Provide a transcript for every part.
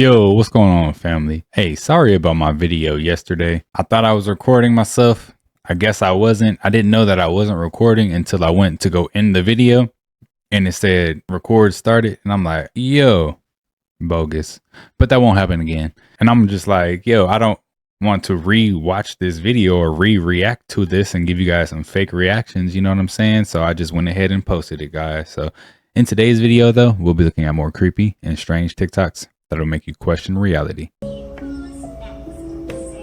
Yo, what's going on, family? Hey, sorry about my video yesterday. I thought I was recording myself. I guess I wasn't. I didn't know that I wasn't recording until I went to go end the video and it said record started. And I'm like, yo, bogus. But that won't happen again. And I'm just like, yo, I don't want to re-watch this video or re-react to this and give you guys some fake reactions. You know what I'm saying? So I just went ahead and posted it, guys. So in today's video, though, we'll be looking at more creepy and strange TikToks that'll make you question reality.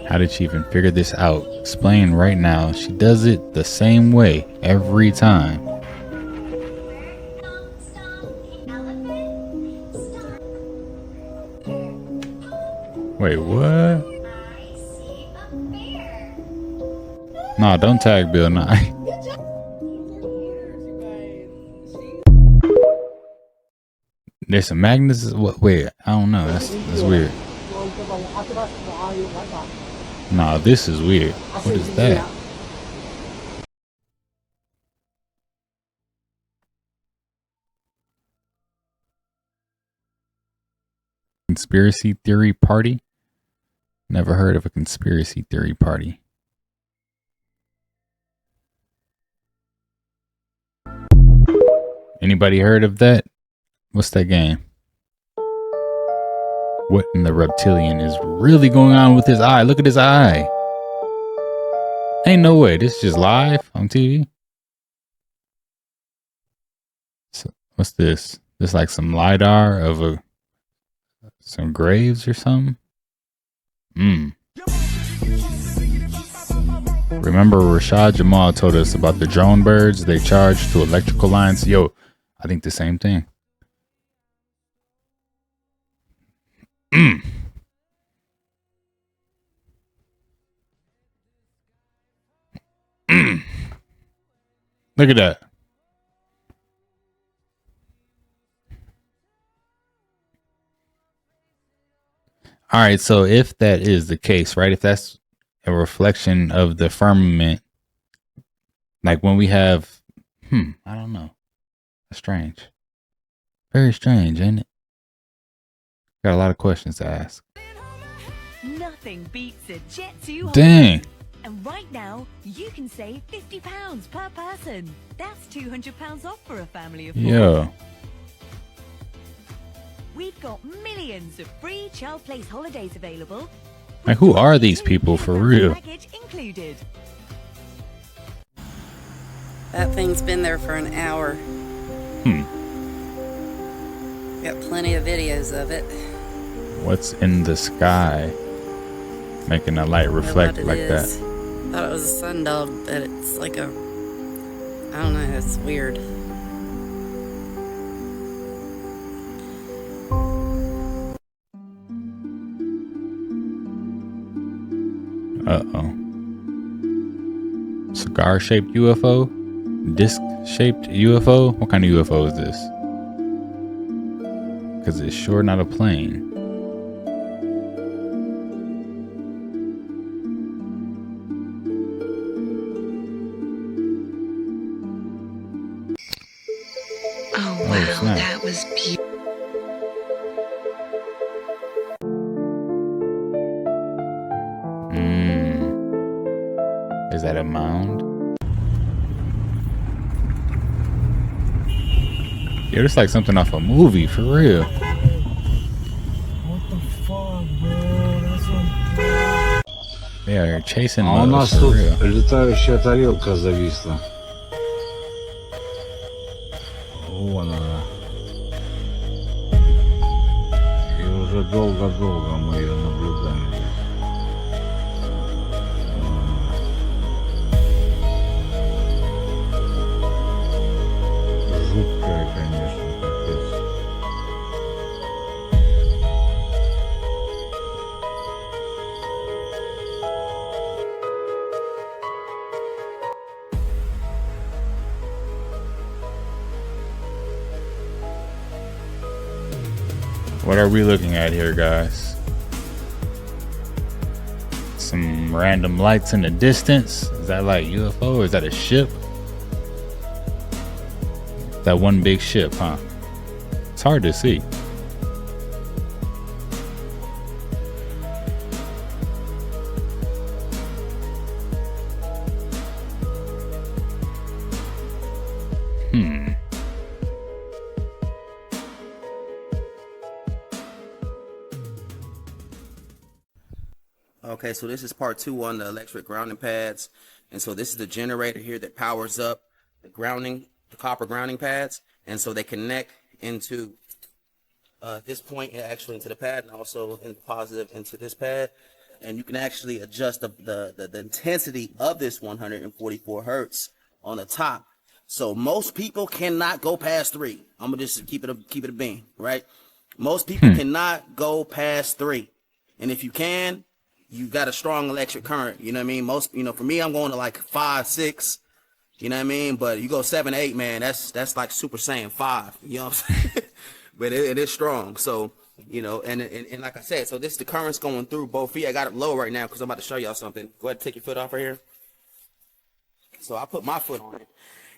How did she even figure this out? Explain right now. She does it the same way every time. Wait, what? Nah, don't tag Bill Nye. There's some magnets. What? Wait, I don't know. That's weird. Nah, this is weird. What is that? Conspiracy theory party? Never heard of a conspiracy theory party. Anybody heard of that? What's that game? What in the reptilian is really going on with his eye? Look at his eye. Ain't no way. This is just live on TV. So, what's this? This like some LiDAR of some graves or something? Remember Rashad Jamal told us about the drone birds they charge to electrical lines? Yo, I think the same thing. Look at that. All right, so if that is the case, right? If that's a reflection of the firmament, like when we have, I don't know. That's strange. Very strange, ain't it? Got a lot of questions to ask. Nothing beats a Jet2. Dang. And right now, you can save £50 per person. That's £200 off for a family of 4. Yeah. We've got millions of free child place holidays available. Like, who are these people for real? Package included. That thing's been there for an hour. Got plenty of videos of it. What's in the sky? Making the light reflect like that. Thought it was a sundial, but it's like a, I don't know, it's weird. Uh-oh. Cigar-shaped UFO? Disc-shaped UFO? What kind of UFO is this? Because it's sure not a plane. Oh wow, snap. that was beautiful. Is that a mound? Yeah, it's like something off a movie, for real. What the fuck, bro? That's what... They are chasing А у нас us, for тут real. летающая тарелка зависла. Вон она. И уже долго-долго мы ее наблюдаем. Жуткая, конечно, капец. What are we looking at here, guys? Some random lights in the distance. Is that like UFO or is that a ship? That one big ship, huh? It's hard to see. Okay, so this is part 2 on the electric grounding pads. And so this is the generator here that powers up the copper grounding pads. And so they connect into this point actually into the pad, and also in positive into this pad. And you can actually adjust the intensity of this 144 hertz on the top. So most people cannot go past 3. I'm gonna just keep it a bean, right? Most people cannot go past 3. And if you can, you got a strong electric current. You know what I mean? Most, for me, I'm going to like 5, 6. You know what I mean? But you go 7, 8, man, that's like Super Saiyan 5. You know what I'm saying? But it is strong. So, and like I said, so the current's going through both feet. I got it low right now because I'm about to show y'all something. Go ahead and take your foot off right here. So I put my foot on it.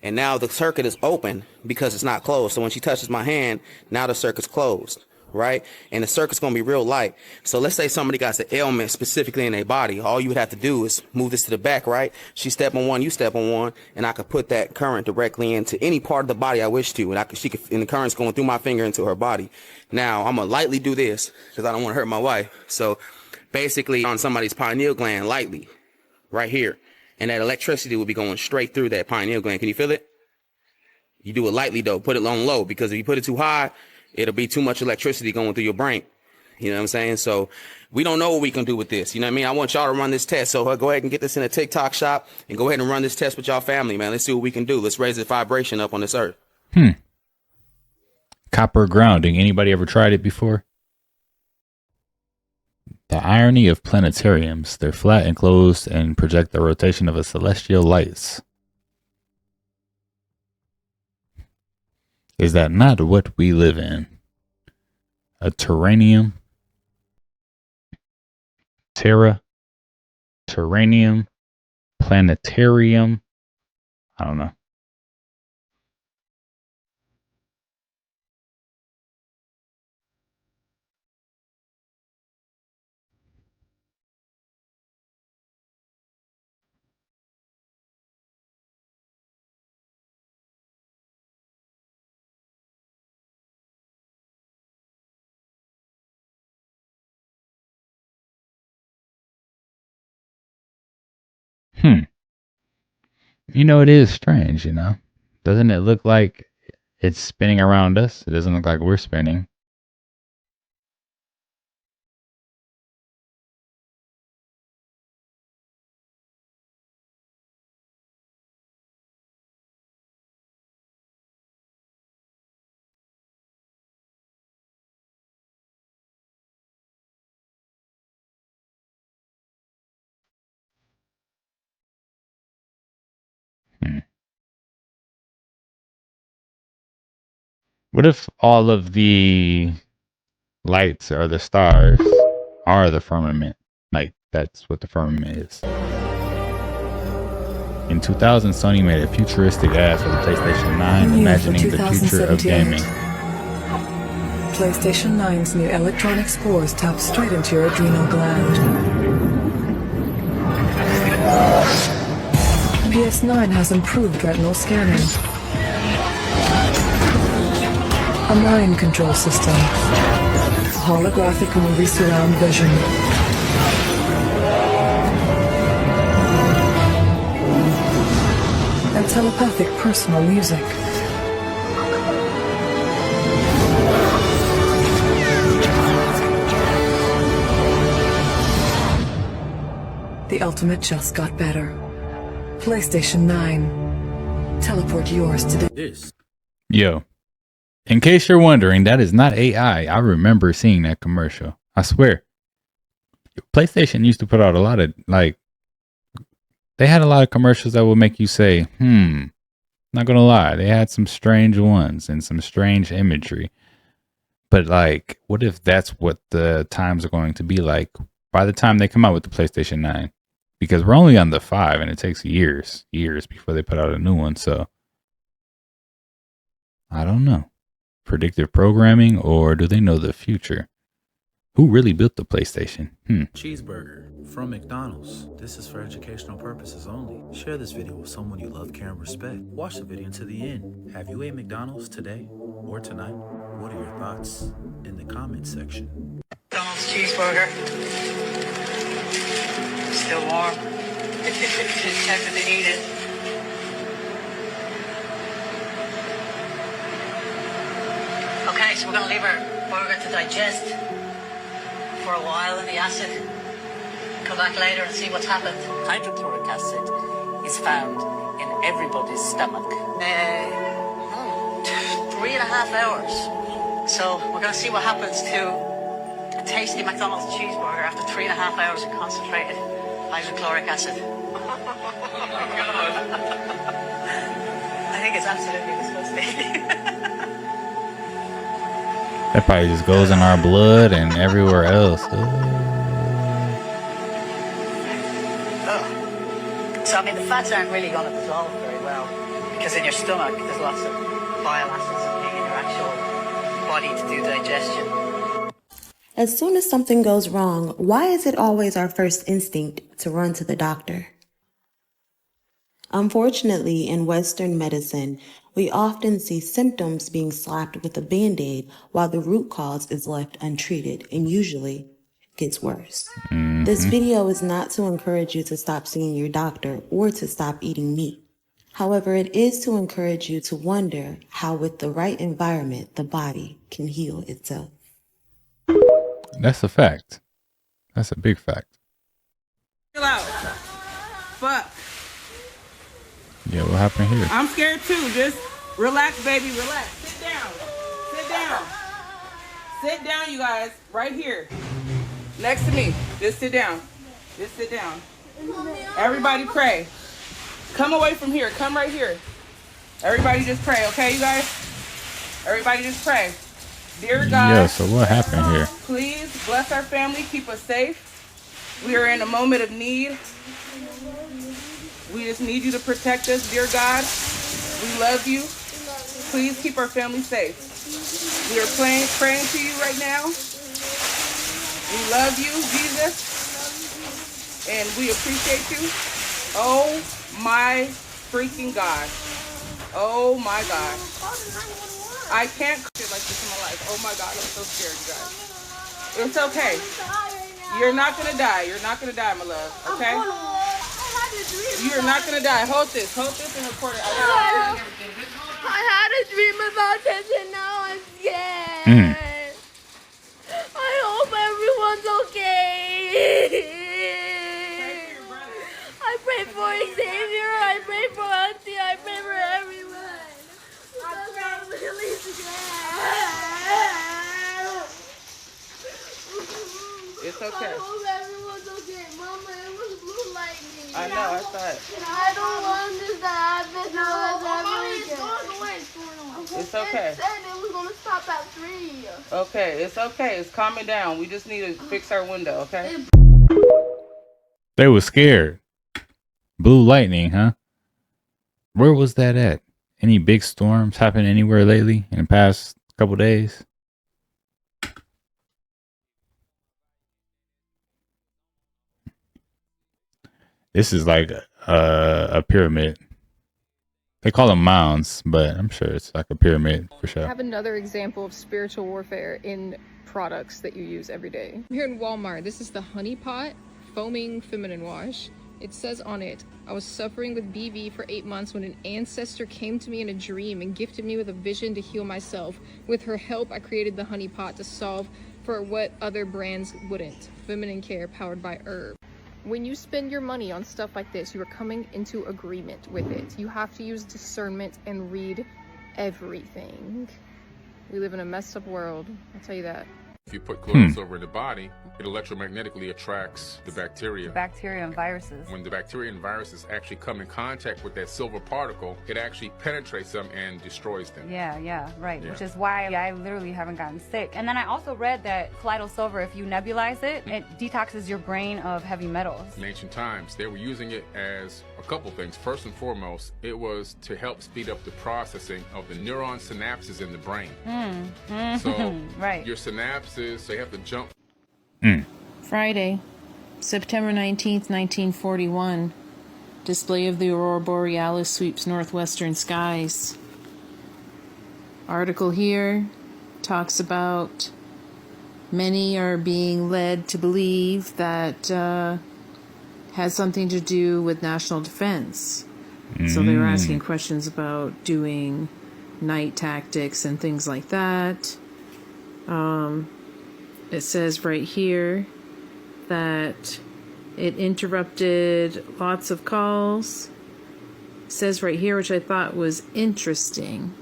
And now the circuit is open because it's not closed. So when she touches my hand, now the circuit's closed, right? And the circuit's going to be real light. So let's say somebody got an ailment specifically in their body. All you would have to do is move this to the back, right? She step on one, you step on one, and I could put that current directly into any part of the body I wish to. And and the current's going through my finger into her body. Now I'm going to lightly do this because I don't want to hurt my wife. So basically on somebody's pineal gland, lightly, right here. And that electricity will be going straight through that pineal gland. Can you feel it? You do it lightly, though. Put it on low, because if you put it too high, it'll be too much electricity going through your brain. You know what I'm saying? So we don't know what we can do with this. You know what I mean? I want y'all to run this test. So go ahead and get this in a TikTok shop and go ahead and run this test with y'all family, man. Let's see what we can do. Let's raise the vibration up on this earth. Copper grounding. Anybody ever tried it before? The irony of planetariums. They're flat and closed and project the rotation of a celestial lights. Is that not what we live in? A terranium? Terranium? Planetarium? I don't know. It is strange, Doesn't it look like it's spinning around us? It doesn't look like we're spinning. What if all of the lights or the stars are the firmament? Like, that's what the firmament is. In 2000, Sony made a futuristic ad for the PlayStation 9, imagining the future of gaming. PlayStation 9's new electronic spores tap straight into your adrenal gland. PS9 has improved retinal scanning. A mind control system. Holographic movie surround vision. And telepathic personal music. The ultimate just got better. PlayStation 9. Teleport yours to the... Yo. In case you're wondering, that is not AI. I remember seeing that commercial. I swear. PlayStation used to put out a lot of, they had a lot of commercials that would make you say, not gonna lie. They had some strange ones and some strange imagery. But what if that's what the times are going to be like by the time they come out with the PlayStation 9? Because we're only on the 5 and it takes years before they put out a new one. So I don't know. Predictive programming, or do they know the future? Who really built the PlayStation? Cheeseburger from McDonald's. This is for educational purposes only. Share this video with someone you love, care, and respect. Watch the video until the end. Have you ate McDonald's today or tonight? What are your thoughts in the comment section? McDonald's cheeseburger. Still warm. Just tempted to eat it. Okay, so we're going to leave our burger to digest for a while in the acid. Come back later and see what's happened. Hydrochloric acid is found in everybody's stomach. 3.5 hours. So we're going to see what happens to a tasty McDonald's cheeseburger after 3.5 hours of concentrated hydrochloric acid. Oh my God. I think it's absolutely disgusting. That probably just goes in our blood and everywhere else. So, I mean, the fats aren't really going to dissolve very well because in your stomach there's lots of bile acids in your actual body to do digestion. As soon as something goes wrong, why is it always our first instinct to run to the doctor? Unfortunately, in Western medicine, we often see symptoms being slapped with a Band-Aid while the root cause is left untreated and usually gets worse. This video is not to encourage you to stop seeing your doctor or to stop eating meat. However, it is to encourage you to wonder how with the right environment, the body can heal itself. That's a fact. That's a big fact. Chill out. Fuck. Yeah, what happened here? I'm scared too. Just relax, baby. Relax. Sit down. Sit down. Sit down, you guys. Right here. Next to me. Just sit down. Just sit down. Everybody pray. Come away from here. Come right here. Everybody just pray, okay, you guys? Everybody just pray. Dear God. Yeah, so what happened here? Please bless our family. Keep us safe. We are in a moment of need. We just need you to protect us, dear God. We love you. Please keep our family safe. We are praying to you right now. We love you, Jesus. And we appreciate you. Oh my freaking God. Oh my God. I can't shit like this in my life. Oh my God, I'm so scared, you guys. It's okay. You're not gonna die. You're not gonna die, my love. Okay? You're not gonna die. Hold this and record it. I had a dream about this and now I'm scared. I hope everyone's okay. I pray for Xavier. I pray for Auntie. I pray for everyone. I'm really scared. It's okay. I hope everyone's okay. Mama, it was blue lightning. I know, I thought. I don't want this to happen to us ever again. It's okay. It said it was going to stop at 3. Okay, it's okay. It's calming down. We just need to fix our window, okay? They were scared. Blue lightning, huh? Where was that at? Any big storms happen anywhere lately in the past couple days? This is like a pyramid. They call them mounds, but I'm sure it's like a pyramid for sure. I have another example of spiritual warfare in products that you use every day. Here in Walmart, this is the Honey Pot Foaming Feminine Wash. It says on it, I was suffering with BV for 8 months when an ancestor came to me in a dream and gifted me with a vision to heal myself. With her help, I created the Honey Pot to solve for what other brands wouldn't. Feminine care powered by herb. When you spend your money on stuff like this, you are coming into agreement with it. You have to use discernment and read everything. We live in a messed up world, I'll tell you that. If you put colloidal silver in the body, it electromagnetically attracts the bacteria. Bacteria and viruses. When the bacteria and viruses actually come in contact with that silver particle, it actually penetrates them and destroys them. Yeah, right. Yeah. Which is why I literally haven't gotten sick. And then I also read that colloidal silver, if you nebulize it, it detoxes your brain of heavy metals. In ancient times, they were using it as a couple things. First and foremost, it was to help speed up the processing of the neuron synapses in the brain. So right. Your synapses, they have to jump. Friday, September 19th, 1941. Display of the Aurora Borealis sweeps northwestern skies. Article here talks about many are being led to believe that had something to do with national defense. So they were asking questions about doing night tactics and things like that. It says right here that it interrupted lots of calls. It says right here, which I thought was interesting.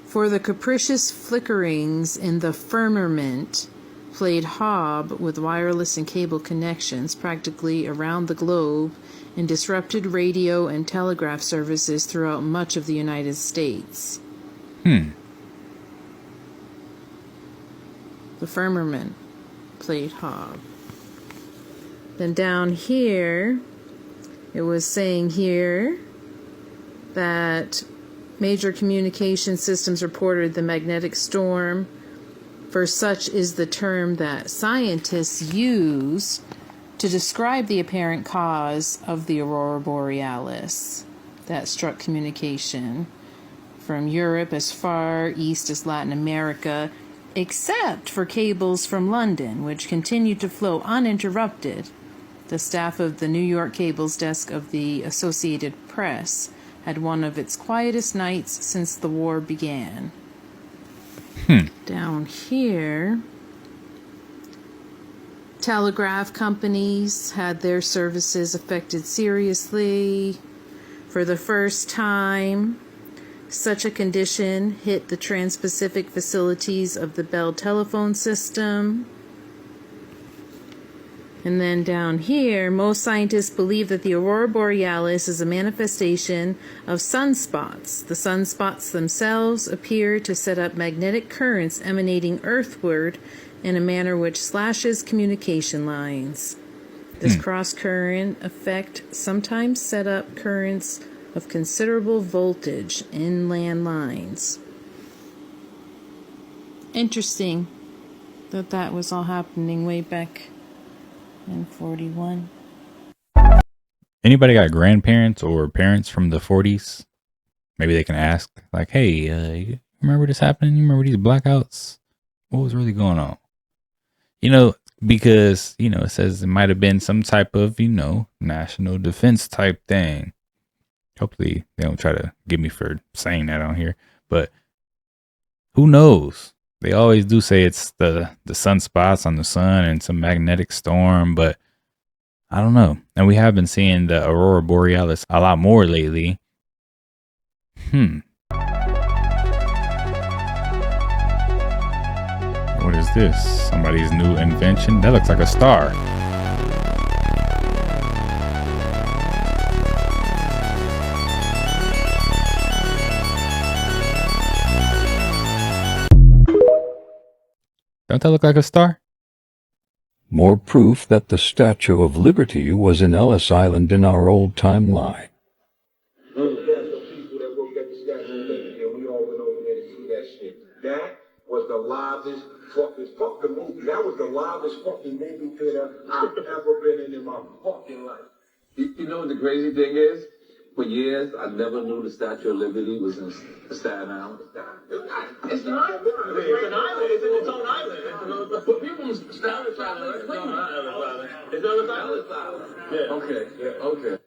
For the capricious flickerings in the firmament played hob with wireless and cable connections practically around the globe and disrupted radio and telegraph services throughout much of the United States. The firmament played hob. Then down here, it was saying here that major communication systems reported the magnetic storm, for such is the term that scientists use to describe the apparent cause of the aurora borealis that struck communication from Europe as far east as Latin America, except for cables from London, which continued to flow uninterrupted. The staff of the New York cables desk of the Associated Press had one of its quietest nights since the war began. Down here, telegraph companies had their services affected seriously. For the first time, such a condition hit the Trans-Pacific facilities of the Bell telephone system. And then down here, most scientists believe that the aurora borealis is a manifestation of sunspots. The sunspots themselves appear to set up magnetic currents emanating earthward in a manner which slashes communication lines. This cross-current effect sometimes set up currents of considerable voltage in land lines. Interesting that that was all happening way back in 41. Anybody got grandparents or parents from the 40s? Maybe they can ask, like, hey, you remember this happening? You remember these blackouts? What was really going on? You know, because, you know, it says it might have been some type of, you know, national defense type thing. Hopefully they don't try to get me for saying that on here, but who knows? They always do say it's the sunspots on the sun and some magnetic storm, but I don't know. And we have been seeing the aurora borealis a lot more lately. What is this? Somebody's new invention? That looks like a star. Don't that look like a star? More proof that the Statue of Liberty was in Ellis Island in our old timeline. That was the loudest fucking movie. That was the loudest fucking movie theater I've ever been in my fucking life. You know what the crazy thing is? For years, I never knew the Statue of Liberty was in Staten Island. It's an island. It's an island. It's in its own island. But people Staten Island. It's on Island. It's on Ellis Island. Yeah. Okay. Yeah. Okay.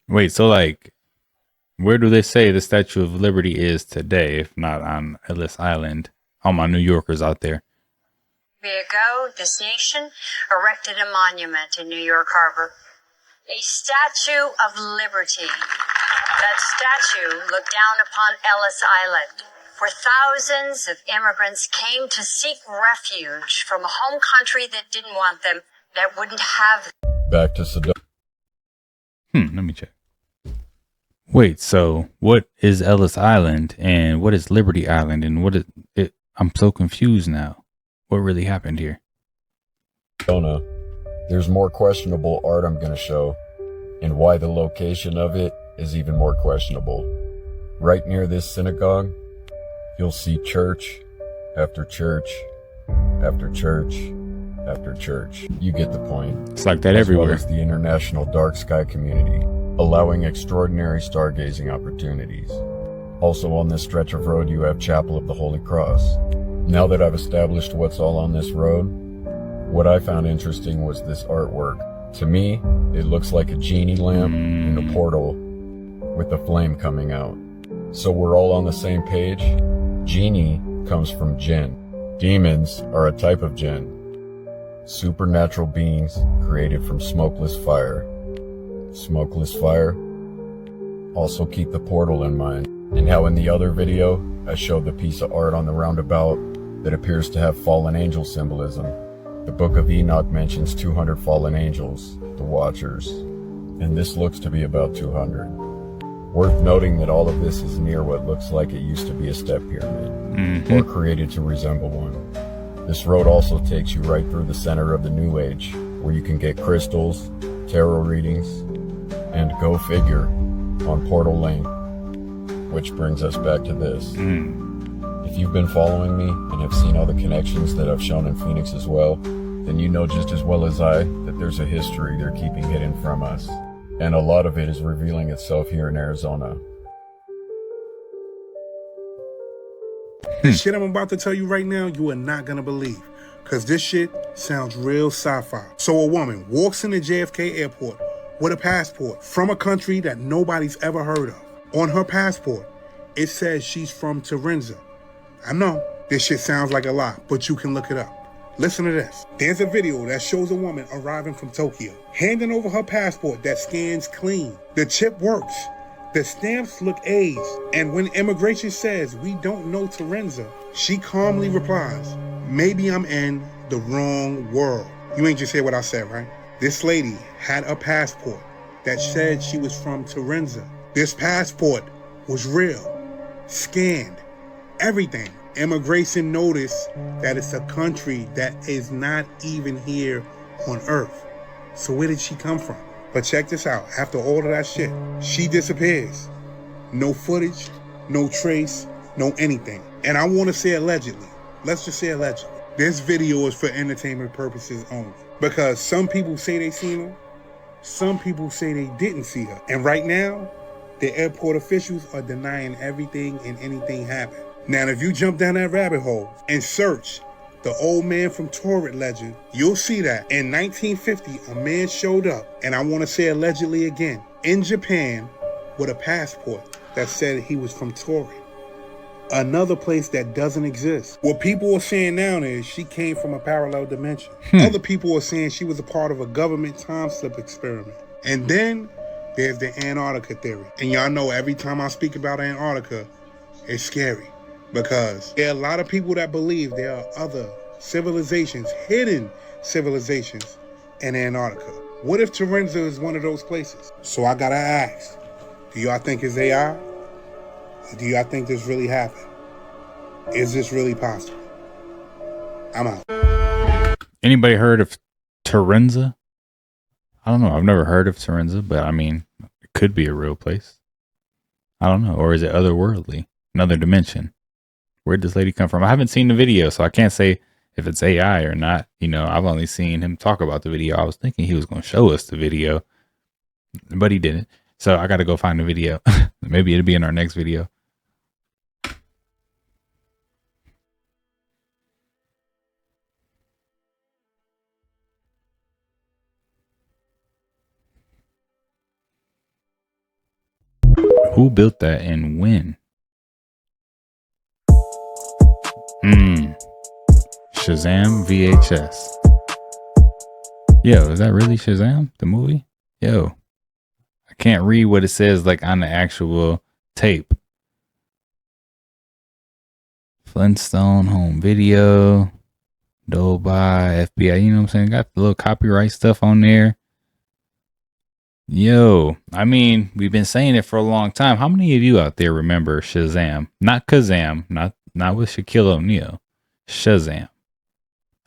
Wait, so like, where do they say the Statue of Liberty is today, if not on Ellis Island? all my New Yorkers out there. Ago, this nation erected a monument in New York Harbor, a Statue of Liberty. That statue looked down upon Ellis Island, where thousands of immigrants came to seek refuge from a home country that didn't want them, that wouldn't have. Back to Saddam. Let me check. Wait, so what is Ellis Island and what is Liberty Island and what is it? I'm so confused now. What really happened here? Dona, there's more questionable art I'm going to show, and why the location of it is even more questionable. Right near this synagogue, you'll see church after church after church after church. You get the point. It's like that everywhere. As well as the international dark sky community, allowing extraordinary stargazing opportunities. Also on this stretch of road, you have Chapel of the Holy Cross. Now that I've established what's all on this road, what I found interesting was this artwork. To me, it looks like a genie lamp in a portal with a flame coming out. So we're all on the same page. Genie comes from jinn. Demons are a type of jinn. Supernatural beings created from smokeless fire. Smokeless fire. Also keep the portal in mind. And how in the other video, I showed the piece of art on the roundabout that appears to have fallen angel symbolism. The Book of Enoch mentions 200 fallen angels, the Watchers, and this looks to be about 200. Worth noting that all of this is near what looks like it used to be a step pyramid, or created to resemble one. This road also takes you right through the center of the New Age, where you can get crystals, tarot readings, and go figure, on Portal Lane. Which brings us back to this. If you've been following me and have seen all the connections that I've shown in Phoenix as well, then you know just as well as I that there's a history they're keeping hidden from us. And a lot of it is revealing itself here in Arizona. The shit I'm about to tell you right now, you are not gonna believe. Cause this shit sounds real sci-fi. So a woman walks into JFK airport with a passport from a country that nobody's ever heard of. On her passport, it says she's from Terenza. I know, this shit sounds like a lie, but you can look it up. Listen to this. There's a video that shows a woman arriving from Tokyo, handing over her passport that scans clean. The chip works. The stamps look aged. And when immigration says, we don't know Terenza, she calmly replies, maybe I'm in the wrong world. You ain't just hear what I said, right? This lady had a passport that said she was from Terenza. This passport was real, scanned, everything. Immigration noticed that it's a country that is not even here on Earth. So where did she come from? But check this out. After all of that shit, she disappears. No footage, no trace, no anything. And I want to say allegedly. Let's just say allegedly. This video is for entertainment purposes only. Because some people say they seen her. Some people say they didn't see her. And right now, the airport officials are denying everything and anything happened. Now, if you jump down that rabbit hole and search the old man from Torrid legend, you'll see that in 1950, a man showed up, and I want to say allegedly again, in Japan with a passport that said he was from Torrid. Another place that doesn't exist. What people are saying now is she came from a parallel dimension. Other people are saying she was a part of a government time slip experiment. And then there's the Antarctica theory. And y'all know every time I speak about Antarctica, it's scary. Because there are a lot of people that believe there are other civilizations, hidden civilizations in Antarctica. What if Terenza is one of those places? So I gotta ask, do y'all think it's AI? Or do y'all think this really happened? Is this really possible? I'm out. Anybody heard of Terenza? I don't know. I've never heard of Terenza, but I mean, it could be a real place. I don't know. Or is it otherworldly? Another dimension? Where'd this lady come from? I haven't seen the video, so I can't say if it's AI or not. You know, I've only seen him talk about the video. I was thinking he was going to show us the video, but he didn't. So I got to go find the video. Maybe it'll be in our next video. Who built that and when? Shazam VHS. Yo, is that really Shazam, the movie? Yo, I can't read what it says like on the actual tape. Flintstone home video. Dolby, FBI, you know what I'm saying? Got the little copyright stuff on there. Yo, I mean, we've been saying it for a long time. How many of you out there remember Shazam? Not Kazam, not with Shaquille O'Neal. Shazam.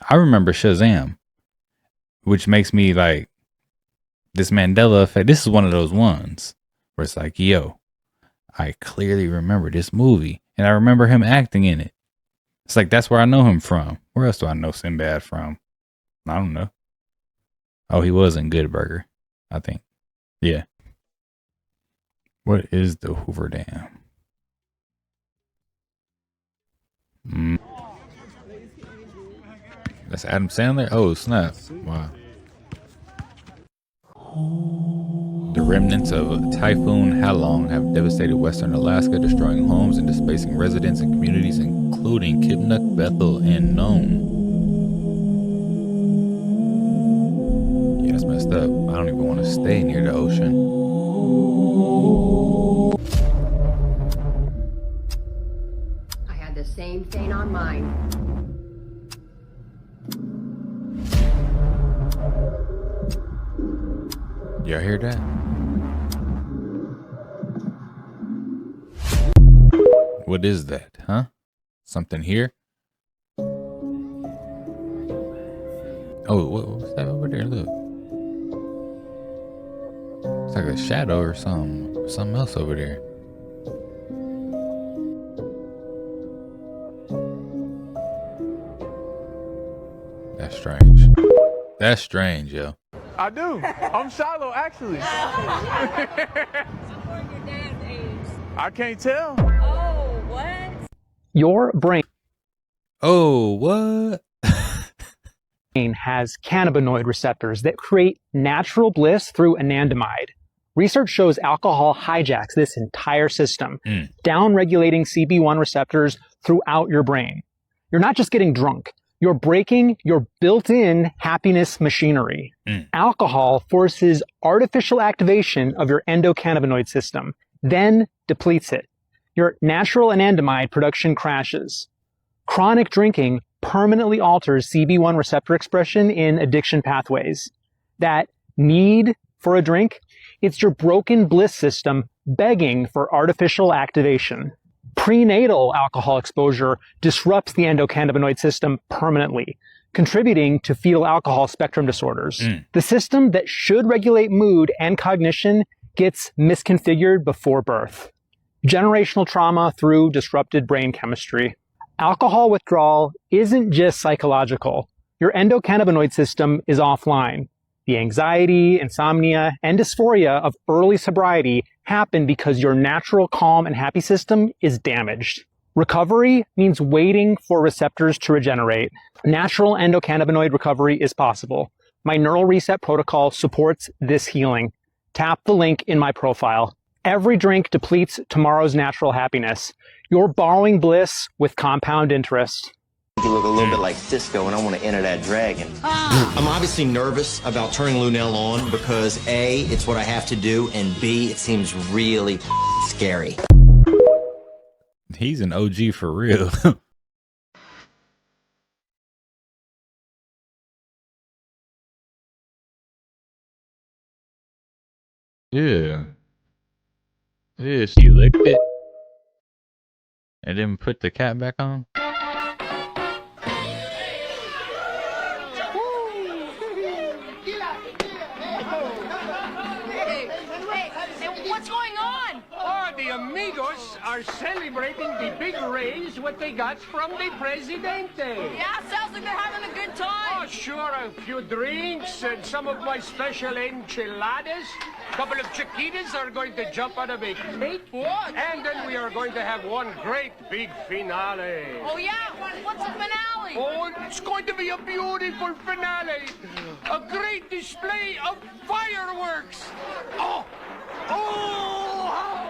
I remember Shazam, which makes me like this Mandela effect. This is one of those ones where it's like, yo, I clearly remember this movie and I remember him acting in it. It's like, that's where I know him from. Where else do I know Sinbad from? I don't know. Oh, he was in Good Burger, I think. Yeah. What is the Hoover Dam? That's Adam Sandler? Oh, snap. Wow. The remnants of Typhoon Halong have devastated western Alaska, destroying homes and displacing residents and communities, including Kipnuk, Bethel, and Nome. Yeah, that's messed up. I don't even want to stay near the ocean. I had the same thing on mine. Y'all hear that? What is that, huh? Something here? Oh, what's that over there? Look. It's like a shadow or something else over there. That's strange. That's strange, yo. I do. I'm shallow, actually. I can't tell. Oh, what? Your brain. Oh, what? Has cannabinoid receptors that create natural bliss through anandamide. Research shows alcohol hijacks this entire system, down-regulating CB1 receptors throughout your brain. You're not just getting drunk. You're breaking your built-in happiness machinery. Alcohol forces artificial activation of your endocannabinoid system, then depletes it. Your natural anandamide production crashes. Chronic drinking permanently alters CB1 receptor expression in addiction pathways. That need for a drink, it's your broken bliss system begging for artificial activation. Prenatal alcohol exposure disrupts the endocannabinoid system permanently, contributing to fetal alcohol spectrum disorders. The system that should regulate mood and cognition gets misconfigured before birth. Generational trauma through disrupted brain chemistry. Alcohol withdrawal isn't just psychological. Your endocannabinoid system is offline. The anxiety, insomnia, and dysphoria of early sobriety happen because your natural calm and happy system is damaged. Recovery means waiting for receptors to regenerate. Natural endocannabinoid recovery is possible. My neural reset protocol supports this healing. Tap the link in my profile. Every drink depletes tomorrow's natural happiness. You're borrowing bliss with compound interest. You look a little bit like Cisco, and I want to enter that dragon. I'm obviously nervous about turning Lunel on because A, it's what I have to do, and B, it seems really scary. He's an OG for real. Yeah. Yeah, she licked it and then put the cap back on. What's going on? Oh, the amigos are celebrating the big raise what they got from the Presidente. Yeah, sounds like they're having a good time. Oh, sure, a few drinks and some of my special enchiladas. A couple of chiquitas are going to jump out of a cake. What? And then we are going to have one great big finale. Oh, yeah? What's the finale? Oh, it's going to be a beautiful finale. A great display of fireworks. Oh! Oh!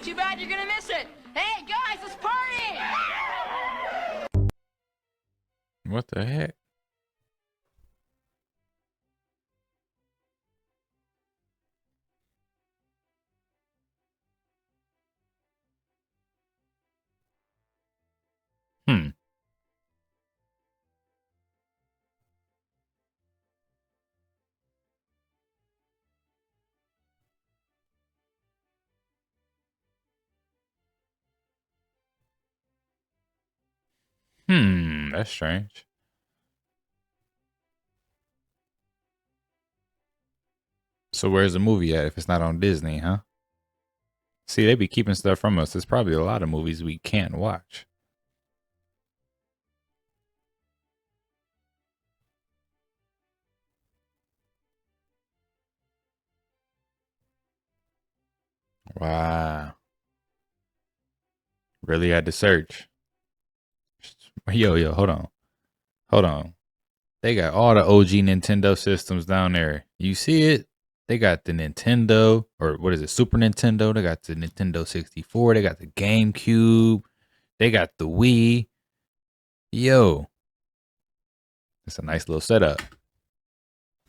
Too bad you're gonna miss it. Hey, guys, let's party! What the heck? That's strange. So where's the movie at if it's not on Disney, huh? See, they be keeping stuff from us. There's probably a lot of movies we can't watch. Wow. Really had to search. Yo, hold on. They got all the OG Nintendo systems down there. You see it? They got the Nintendo, or what is it, Super Nintendo. They got the Nintendo 64. They got the GameCube. They got the Wii. Yo. It's a nice little setup.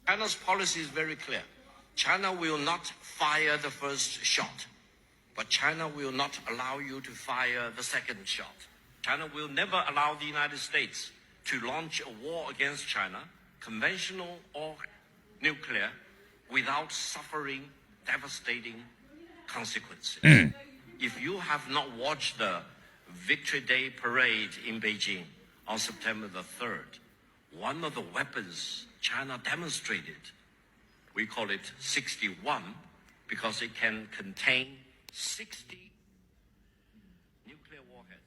China's policy is very clear. China will not fire the first shot, but China will not allow you to fire the second shot. China will never allow the United States to launch a war against China, conventional or nuclear, without suffering devastating consequences. If you have not watched the Victory Day parade in Beijing on September the 3rd, one of the weapons China demonstrated, we call it 61, because it can contain 60 nuclear warheads,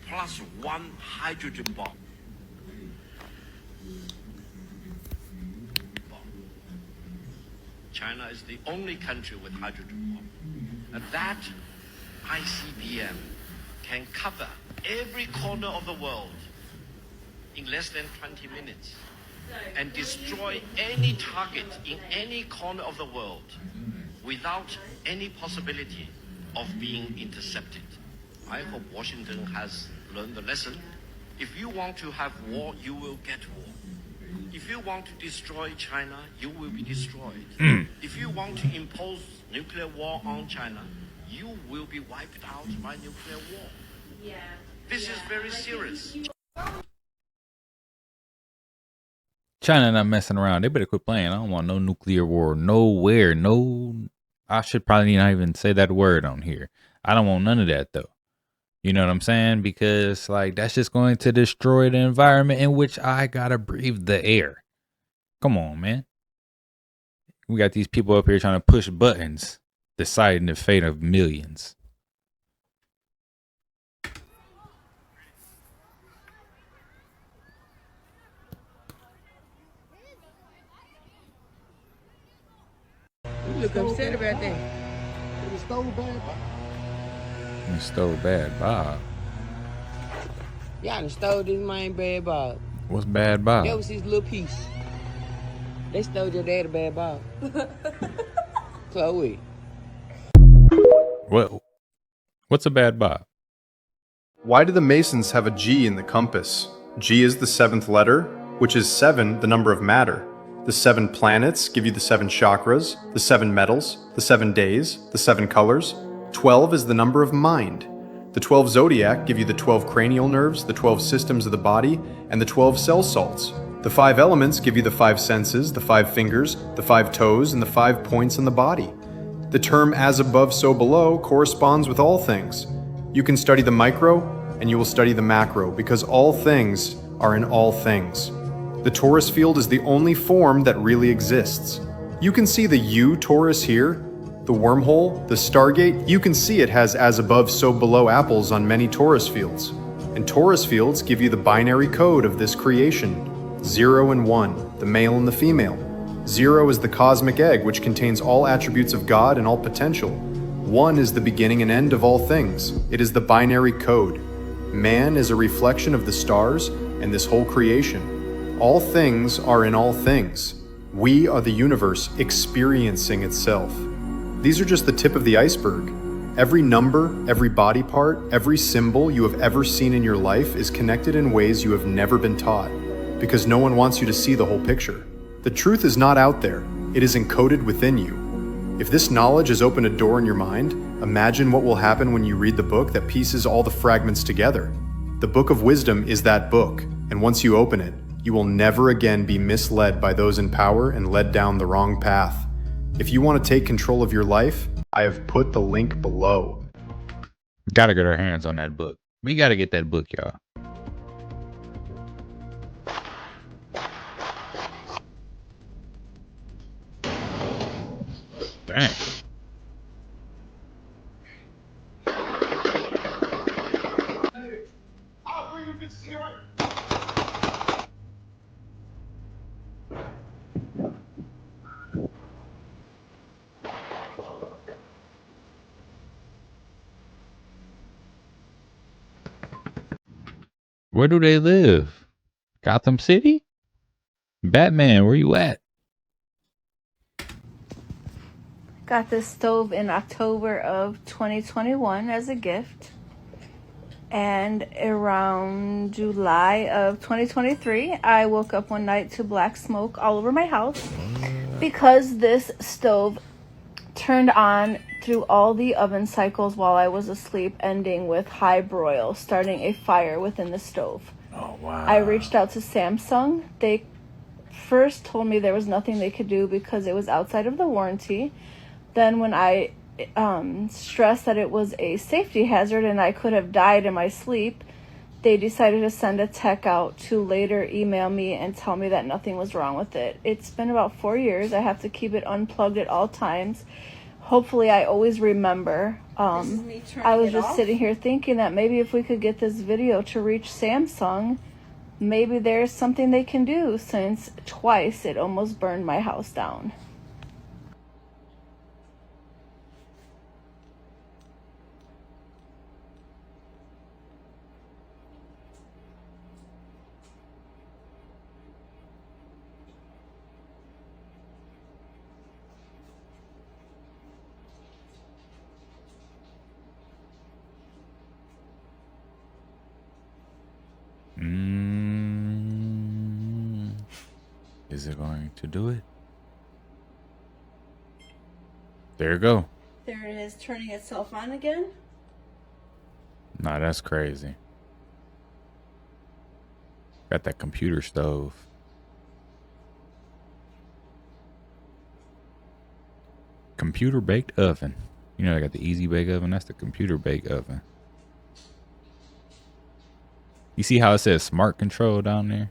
plus one hydrogen bomb. China is the only country with hydrogen bomb. And that ICBM can cover every corner of the world in less than 20 minutes and destroy any target in any corner of the world without any possibility of being intercepted. I hope Washington has learned the lesson. If you want to have war, you will get war. If you want to destroy China, you will be destroyed. If you want to impose nuclear war on China, you will be wiped out by nuclear war. Yeah. This is very serious. China not messing around. They better quit playing. I don't want no nuclear war nowhere. No, I should probably not even say that word on here. I don't want none of that though. You know what I'm saying? Because like that's just going to destroy the environment in which I gotta breathe the air. Come on, man. We got these people up here trying to push buttons, deciding the fate of millions. You look upset about that. It stole Bad Bob. You stole Bad Bob. Y'all done stole this man Bad Bob. What's Bad Bob? That was his little piece. They stole your daddy Bad Bob. Chloe. What's a Bad Bob? Why do the Masons have a G in the compass? G is the 7th letter, which is 7, the number of matter. The 7 planets give you the 7 chakras, the 7 metals, the 7 days, the 7 colors. 12 is the number of mind. The 12 zodiac give you the 12 cranial nerves, the 12 systems of the body, and the 12 cell salts. The 5 elements give you the 5 senses, the 5 fingers, the 5 toes, and the 5 points on the body. The term as above, so below corresponds with all things. You can study the micro, and you will study the macro, because all things are in all things. The torus field is the only form that really exists. You can see the U torus here, the wormhole, the Stargate. You can see it has as above, so below apples on many torus fields. And torus fields give you the binary code of this creation. 0 and 1, the male and the female. 0 is the cosmic egg, which contains all attributes of God and all potential. 1 is the beginning and end of all things. It is the binary code. Man is a reflection of the stars and this whole creation. All things are in all things. We are the universe experiencing itself. These are just the tip of the iceberg. Every number, every body part, every symbol you have ever seen in your life is connected in ways you have never been taught. because no one wants you to see the whole picture. The truth is not out there. It is encoded within you. If this knowledge has opened a door in your mind, imagine what will happen when you read the book that pieces all the fragments together. The Book of Wisdom is that book, and once you open it, you will never again be misled by those in power and led down the wrong path. If you want to take control of your life, I have put the link below. Gotta get our hands on that book. We gotta get that book, y'all. Dang. Where do they live? Gotham City? Batman, where you at? Got this stove in October of 2021 as a gift. And around July of 2023, I woke up one night to black smoke all over my house because this stove turned on through all the oven cycles while I was asleep, ending with high broil, starting a fire within the stove. Oh, wow. I reached out to Samsung. They first told me there was nothing they could do because it was outside of the warranty. Then when I stressed that it was a safety hazard and I could have died in my sleep, they decided to send a tech out to later email me and tell me that nothing was wrong with it. It's been about 4 years. I have to keep it unplugged at all times. Hopefully I always remember. I was just sitting here thinking that maybe if we could get this video to reach Samsung, maybe there's something they can do, since twice it almost burned my house down. Is it going to do it? There you go. There it is, turning itself on again. Nah, that's crazy. Got that computer stove. Computer baked oven. You know, I got the Easy Bake Oven. That's the computer bake oven. You see how it says smart control down there?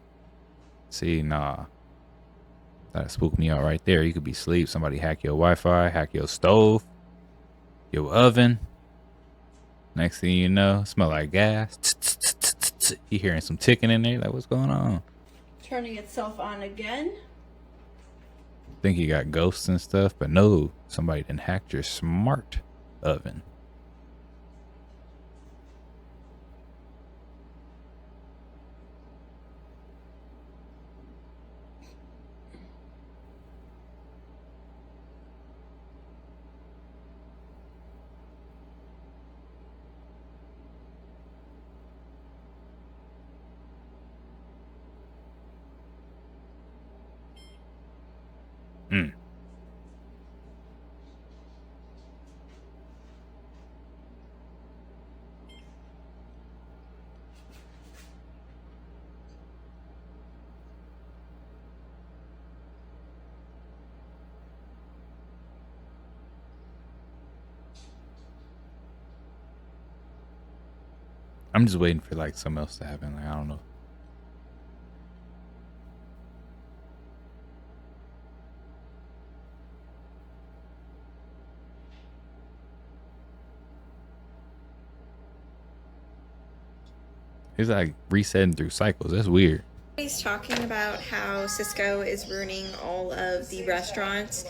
See, nah. That spooked me out right there. You could be asleep. Somebody hack your Wi-Fi, hack your stove, your oven. Next thing you know, smell like gas. You hearing some ticking in there? Like, what's going on? Turning itself on again. Think you got ghosts and stuff, but no. Somebody done hacked your smart oven. I'm just waiting for like something else to happen. Like, I don't know. It's like resetting through cycles. That's weird. He's talking about how Cisco is ruining all of the restaurants.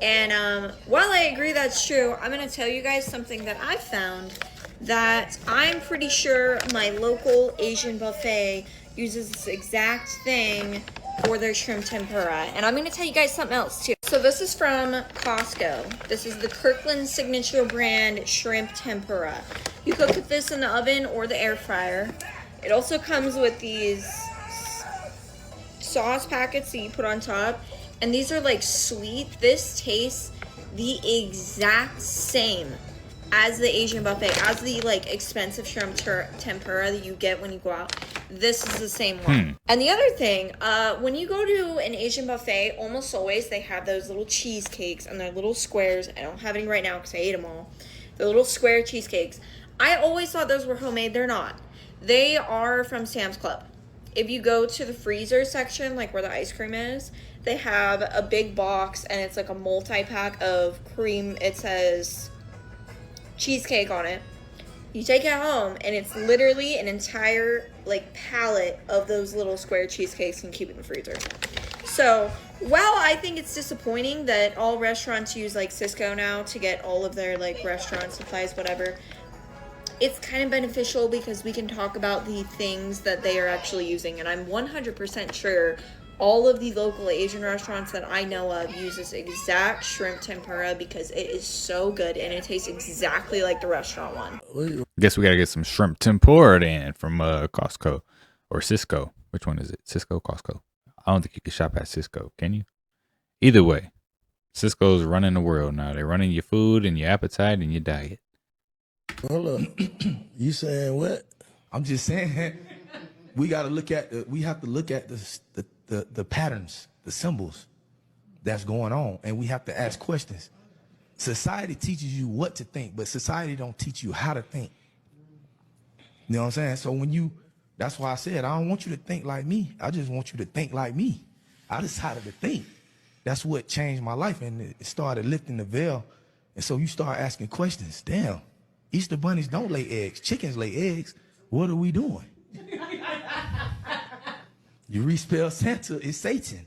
And while I agree that's true, I'm going to tell you guys something that I found that I'm pretty sure my local Asian buffet uses this exact thing for their shrimp tempura. And I'm going to tell you guys something else too. So this is from Costco. This is the Kirkland Signature brand shrimp tempura. You cook with this in the oven or the air fryer. It also comes with these sauce packets that you put on top, and these are like sweet. This tastes the exact same as the Asian buffet, as the like expensive shrimp tempura that you get when you go out. This is the same one. And the other thing, when you go to an Asian buffet, almost always they have those little cheesecakes and they're little squares. I don't have any right now because I ate them all. The little square cheesecakes. I always thought those were homemade. They're not. They are from Sam's Club. If you go to the freezer section, like where the ice cream is, they have a big box and it's like a multi-pack of cream. It says cheesecake on it. You take it home and it's literally an entire like pallet of those little square cheesecakes and keep it in the freezer. So while I think it's disappointing that all restaurants use like Sysco now to get all of their like restaurant supplies, whatever, it's kind of beneficial because we can talk about the things that they are actually using. And I'm 100% sure all of the local Asian restaurants that I know of use this exact shrimp tempura because it is so good and it tastes exactly like the restaurant one. Guess we gotta get some shrimp tempura then from Costco or Sysco. Which one is it? Sysco, Costco? I don't think you can shop at Sysco, can you? Either way, Sysco's running the world now. They're running your food and your appetite and your diet. Hold up. You saying what? I'm just saying we gotta look at we have to look at the patterns, the symbols that's going on, and we have to ask questions. Society teaches you what to think, but society don't teach you how to think. You know what I'm saying? So when that's why I said, I don't want you to think like me. I just want you to think like me. I decided to think. That's what changed my life, and it started lifting the veil. And so you start asking questions. Damn, Easter bunnies don't lay eggs. Chickens lay eggs. What are we doing? You respell Santa, it's Satan.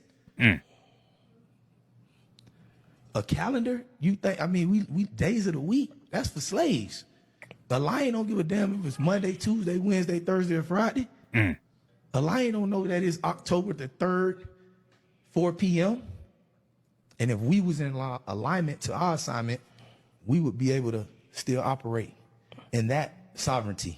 A calendar, you think, I mean, we days of the week, that's for slaves. The lion don't give a damn if it's Monday, Tuesday, Wednesday, Thursday, or Friday. A lion don't know that it's October the 3rd, 4 p.m. And if we was in alignment to our assignment, we would be able to still operate in that sovereignty.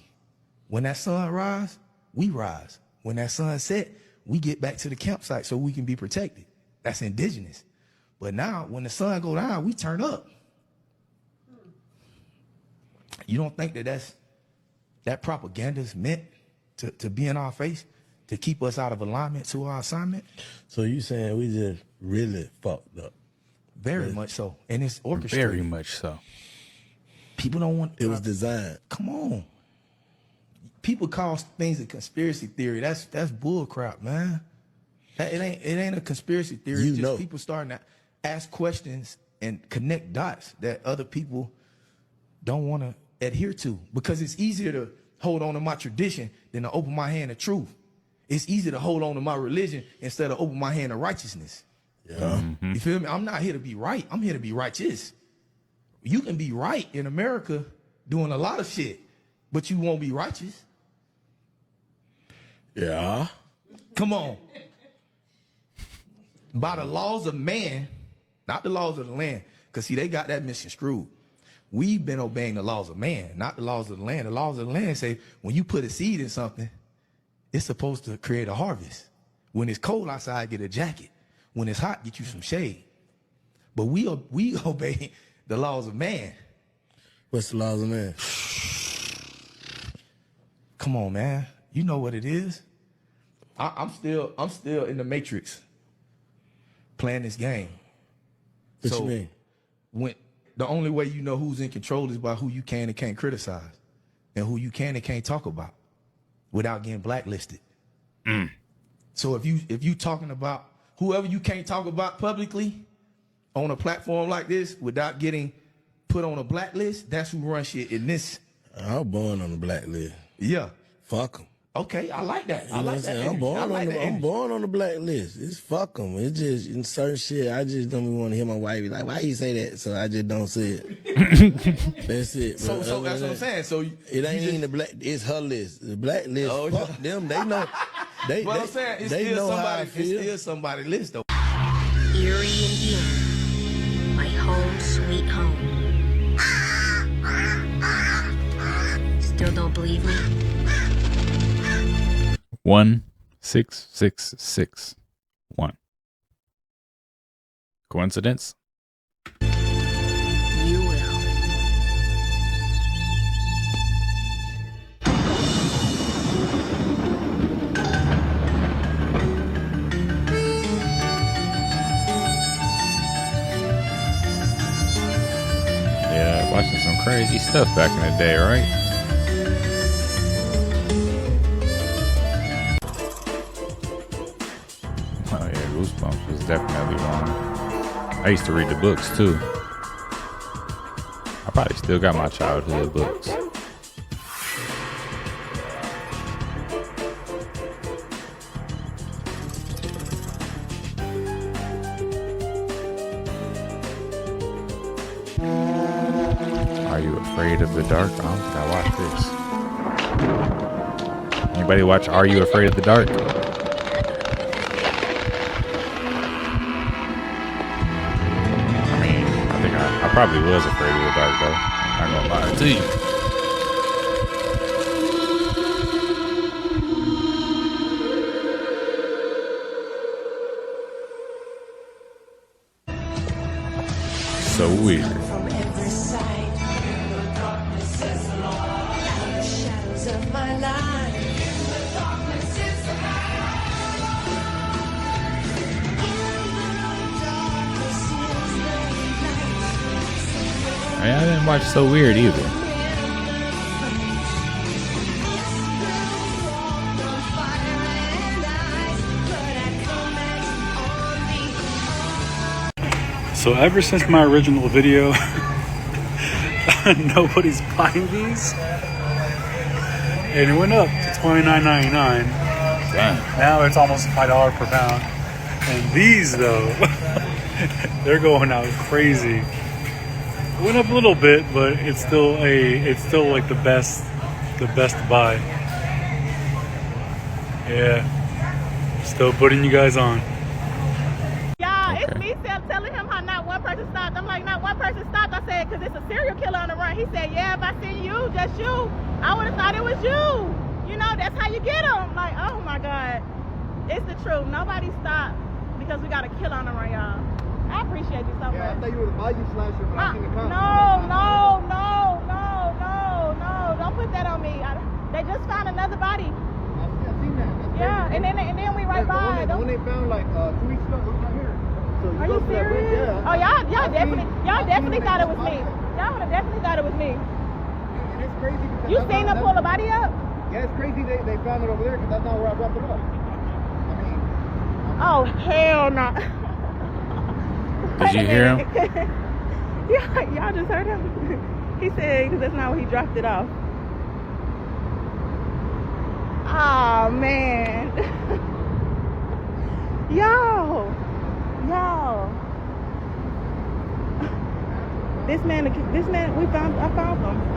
When that sun rise, we rise. When that sun set, we get back to the campsite so we can be protected. That's indigenous. But now, when the sun go down, we turn up. You don't think that propaganda is meant to be in our face, to keep us out of alignment to our assignment? So you saying we just really fucked up? Very much so. And it's orchestrated. Very much so. People don't want... It was designed. Come on. People call things a conspiracy theory. That's bull crap, man. It ain't a conspiracy theory. It's just people starting to ask questions and connect dots that other people don't want to adhere to, because it's easier to hold on to my tradition than to open my hand to truth. It's easier to hold on to my religion instead of open my hand to righteousness. Yeah. You feel me? I'm not here to be right. I'm here to be righteous. You can be right in America doing a lot of shit, but you won't be righteous. Yeah. Come on. By the laws of man, not the laws of the land, because see, they got that mission screwed. We've been obeying the laws of man, not the laws of the land. The laws of the land say when you put a seed in something, it's supposed to create a harvest. When it's cold outside, get a jacket. When it's hot, get you some shade. But we obey the laws of man. What's the laws of man? Come on, man. You know what it is. I'm still in the matrix playing this game. What you mean? When the only way you know who's in control is by who you can and can't criticize, and who you can and can't talk about without getting blacklisted. So if you talking about whoever you can't talk about publicly on a platform like this without getting put on a blacklist, that's who runs shit in this. I was born on the blacklist. Yeah. Fuck them. Okay, I like that. I like that. I'm born on the blacklist. It's fuck them. It's just in certain shit. I just don't even want to hear my wife be like, "Why you say that?" So I just don't say it. That's it. So that's what I'm saying. So it ain't even the black. It's her list. The blacklist. Fuck them. They know. But I'm saying it's still somebody's list though. Erie, Indiana, my home sweet home. Still don't believe me? 1666. 1. Coincidence? You will. Yeah, watching some crazy stuff back in the day, right? Oh yeah, Goosebumps was definitely one. I used to read the books too. I probably still got my childhood books. Are you afraid of the dark? I don't think I watched this. Anybody watch Are You Afraid of the Dark? I probably was afraid of the dark though. I'm not gonna lie to you. So weird. From every side, the darkness is alone. The shadows of my life. The darkness is I didn't watch So Weird either. So ever since my original video, nobody's buying these, and it went up to $29.99. Now it's almost $5 per pound. And these though, they're going out crazy. It went up a little bit, but it's still like the best buy. Yeah, still putting you guys on. Yeah, it's me telling him how not one person stopped. I'm like, not one person stopped. I said, because it's a serial killer on the run. He said, yeah, if I seen you, just you, I would have thought it was you. You know, that's how you get them. Like, oh my God, it's the truth. Nobody stopped because we got a killer on the run, y'all. I appreciate you so much. Yeah, I thought you were the Bayou slasher, but I seen the comments. No. Don't put that on me. They just found another body. I've seen that. Yeah, and then we right by. The one they found like 2 weeks ago, it was right here. So Are you serious? Yeah. Oh, y'all definitely thought it was me. Y'all would have definitely thought it was me. And it's crazy because You seen them pull a body up? Yeah, it's crazy they found it over there because that's not where I dropped it off. Oh, hell no. Did you hear him? Y'all just heard him? He said, because that's not where he dropped it off. Oh, man. Yo. This man, I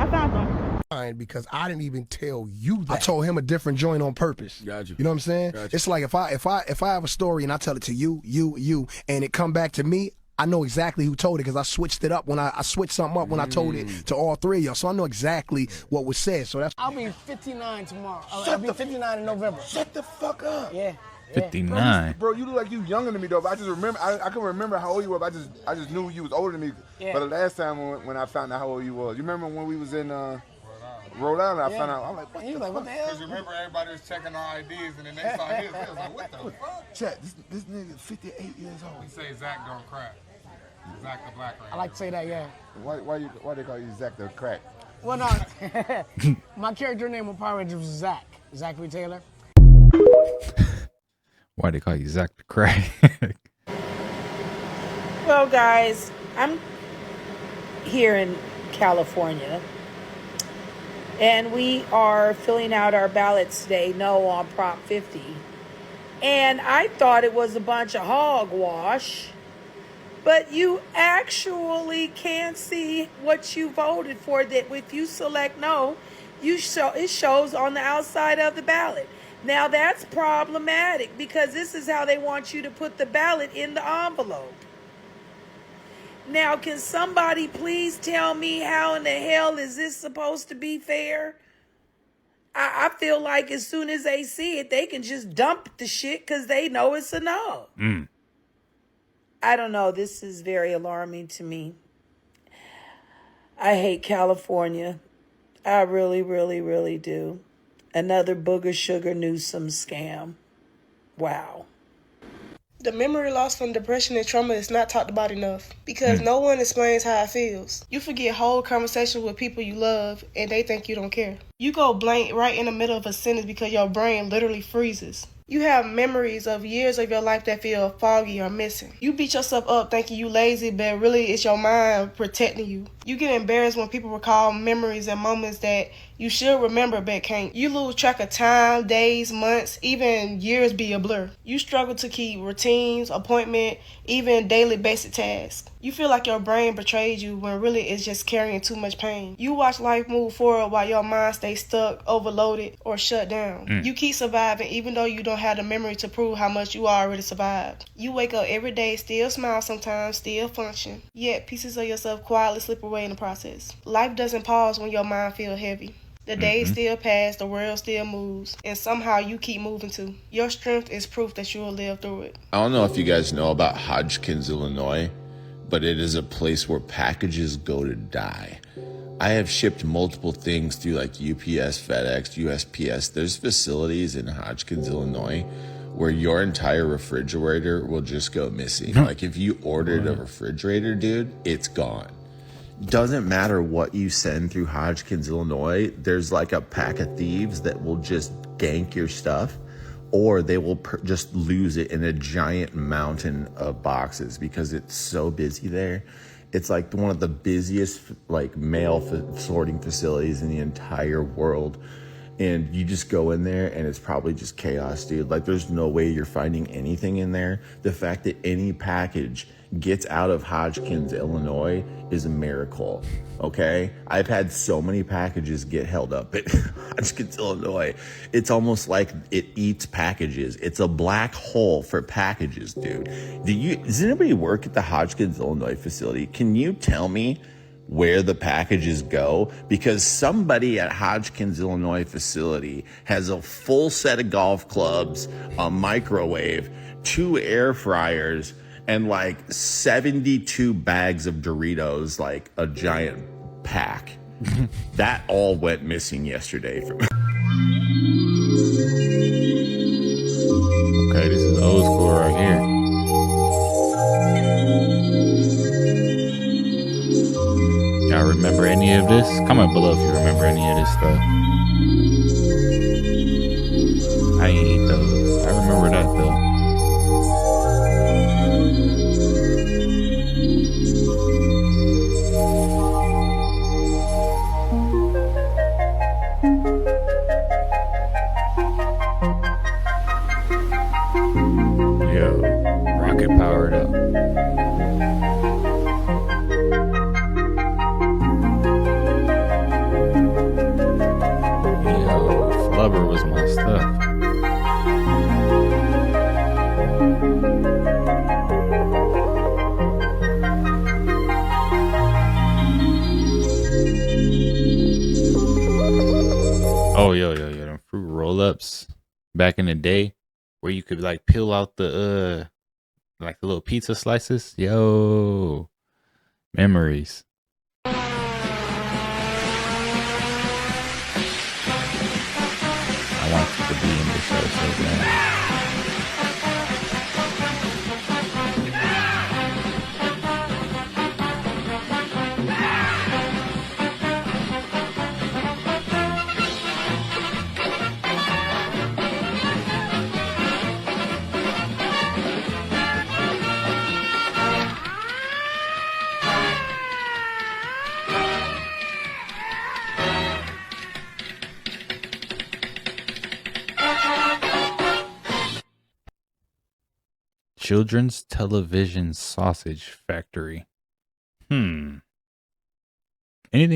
found him. Because I didn't even tell you that. I told him a different joint on purpose. Got you. You know what I'm saying? Got you. It's like if I have a story and I tell it to you, and it come back to me, I know exactly who told it because I switched it up when I switched something up when I told it to all three of y'all. So I know exactly what was said. So that's. I'll be 59 tomorrow. I'll be 59 in November. Shut the fuck up. Yeah. 59. Bro, you look like you younger than me though. But I just remember, I can remember how old you were. But I just knew you was older than me. Yeah. But the last time when I found out how old you was, you remember when we was in Rhode Island? I found out. I'm like, what the fuck? What the hell? Because remember everybody was checking our IDs and then they saw his. They was like, what the fuck? Chat, this nigga is 58 years old. We say Zach don't crack. Zach the Black Ranger. I like to say that, yeah. Why they call you Zach the Crack? Well, no. My character name on Power Rangers was Zach. Zachary Taylor. Why they call you Zach the Crack? Well, guys, I'm here in California, and we are filling out our ballots today, no on Prop 50. And I thought it was a bunch of hogwash, but you actually can see what you voted for. That if you select no, it shows on the outside of the ballot. Now that's problematic because this is how they want you to put the ballot in the envelope. Now, can somebody please tell me how in the hell is this supposed to be fair? I feel like as soon as they see it, they can just dump the shit because they know it's a no. I don't know. This is very alarming to me. I hate California. I really, really, really do. Another Booger Sugar Newsom scam. Wow. The memory loss from depression and trauma is not talked about enough because no one explains how it feels. You forget whole conversations with people you love and they think you don't care. You go blank right in the middle of a sentence because your brain literally freezes. You have memories of years of your life that feel foggy or missing. You beat yourself up thinking you lazy, but really it's your mind protecting you. You get embarrassed when people recall memories and moments that you should remember but can't. You lose track of time, days, months, even years be a blur. You struggle to keep routines, appointment, even daily basic tasks. You feel like your brain betrayed you when really it's just carrying too much pain. You watch life move forward while your mind stays stuck, overloaded, or shut down. You keep surviving even though you don't have the memory to prove how much you already survived. You wake up every day, still smile sometimes, still function. Yet pieces of yourself quietly slip away in the process. Life doesn't pause when your mind feels heavy. The days still pass, the world still moves, and somehow you keep moving too. Your strength is proof that you will live through it. I don't know if you guys know about Hodgkins, Illinois, but it is a place where packages go to die. I have shipped multiple things through like UPS, FedEx, USPS. There's facilities in Hodgkins, Illinois, where your entire refrigerator will just go missing. Like if you ordered a refrigerator, dude, it's gone. Doesn't matter what you send through Hodgkins, Illinois, there's like a pack of thieves that will just gank your stuff, or they will just lose it in a giant mountain of boxes because it's so busy there. It's like one of the busiest like mail sorting facilities in the entire world. And you just go in there and it's probably just chaos, dude. Like there's no way you're finding anything in there. The fact that any package gets out of Hodgkins, Illinois is a miracle, okay? I've had so many packages get held up at Hodgkins, Illinois. It's almost like it eats packages. It's a black hole for packages, dude. Does anybody work at the Hodgkins, Illinois facility? Can you tell me where the packages go? Because somebody at Hodgkins, Illinois facility has a full set of golf clubs, a microwave, 2 air fryers, and like 72 bags of Doritos, like a giant pack. That all went missing yesterday. Okay, this is old school right here. Y'all remember any of this? Comment below if you remember any of this stuff. I ain't eat those. I remember that though. Powered up. Yo, Flubber was my stuff. Oh, yo, them fruit roll-ups back in the day where you could like peel out the like the little pizza slices. Yo, memories. I want you to be in the show so bad. Children's Television Sausage Factory. Anything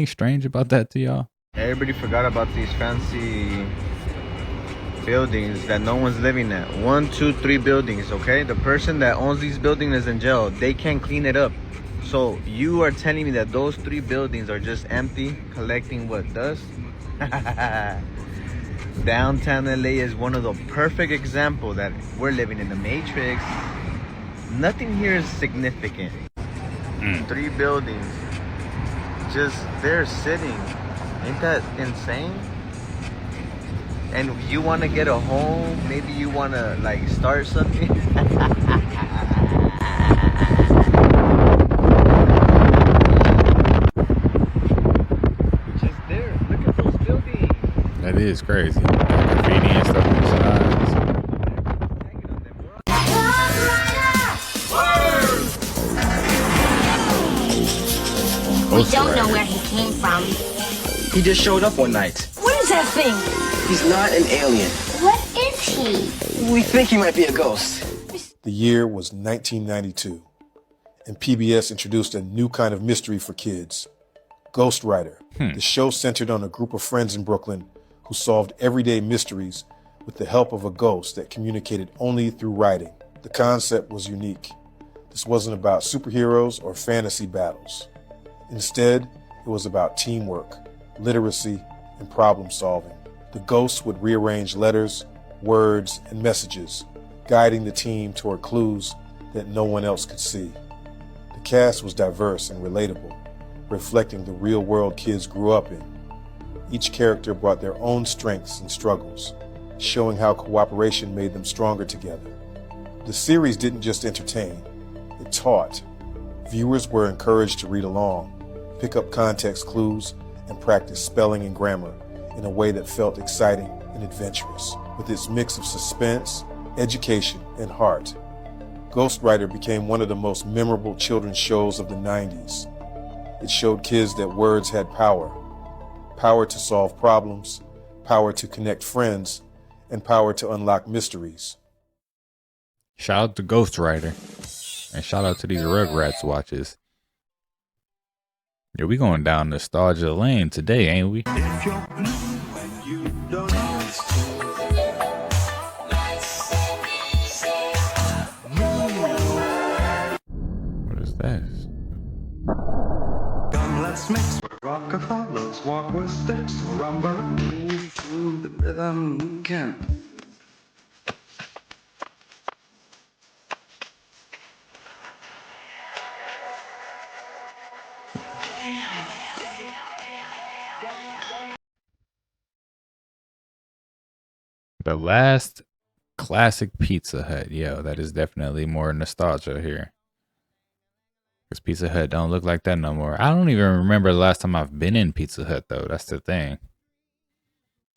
strange about that to y'all? Everybody forgot about these fancy buildings that no one's living at. 1, 2, 3 buildings, okay? The person that owns these buildings is in jail. They can't clean it up. So you are telling me that those 3 buildings are just empty, collecting what, dust? Downtown LA is one of the perfect examples that we're living in the Matrix. Nothing here is significant. 3 buildings, just they're sitting. Ain't that insane? And you want to get a home? Maybe you want to like start something? Just there. Look at those buildings. That is crazy. Graffiti and stuff on the sides. We don't know where he came from. He just showed up one night. What is that thing? He's not an alien. What is he? We think he might be a ghost. The year was 1992, and PBS introduced a new kind of mystery for kids, Ghost Rider. The show centered on a group of friends in Brooklyn who solved everyday mysteries with the help of a ghost that communicated only through writing. The concept was unique. This wasn't about superheroes or fantasy battles. Instead, it was about teamwork, literacy, and problem solving. The ghosts would rearrange letters, words, and messages, guiding the team toward clues that no one else could see. The cast was diverse and relatable, reflecting the real world kids grew up in. Each character brought their own strengths and struggles, showing how cooperation made them stronger together. The series didn't just entertain, it taught. Viewers were encouraged to read along, pick up context clues, and practice spelling and grammar in a way that felt exciting and adventurous. With its mix of suspense, education, and heart, Ghost Rider became one of the most memorable children's shows of the 90s. It showed kids that words had power. Power to solve problems, power to connect friends, and power to unlock mysteries. Shout out to Ghost Rider. And shout out to these Rugrats watches. Yeah, we going down nostalgia lane today, ain't we? If you're blue and you don't What is that? come, let's mix with Rockefellers, walk with sticks, rumble to the rhythm again. The last classic Pizza Hut. Yo, that is definitely more nostalgia here. Because Pizza Hut don't look like that no more. I don't even remember the last time I've been in Pizza Hut, though. That's the thing.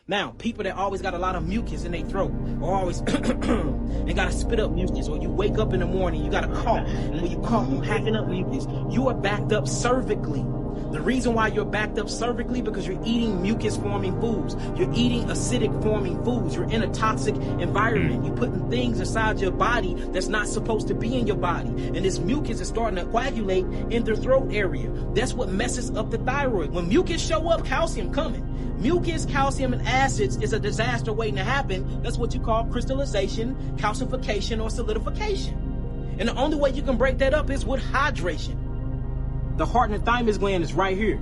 Now, people that always got a lot of mucus in their throat, or always they gotta spit up mucus, or you wake up in the morning, you gotta cough, and when you cough, you hacking up mucus. You are backed up cervically. The reason why you're backed up cervically because you're eating mucus-forming foods. You're eating acidic-forming foods. You're in a toxic environment. You're putting things inside your body that's not supposed to be in your body. And this mucus is starting to coagulate in the throat area. That's what messes up the thyroid. When mucus show up, calcium coming. Mucus, calcium, and acids is a disaster waiting to happen. That's what you call crystallization, calcification, or solidification. And the only way you can break that up is with hydration. The heart and the thymus gland is right here.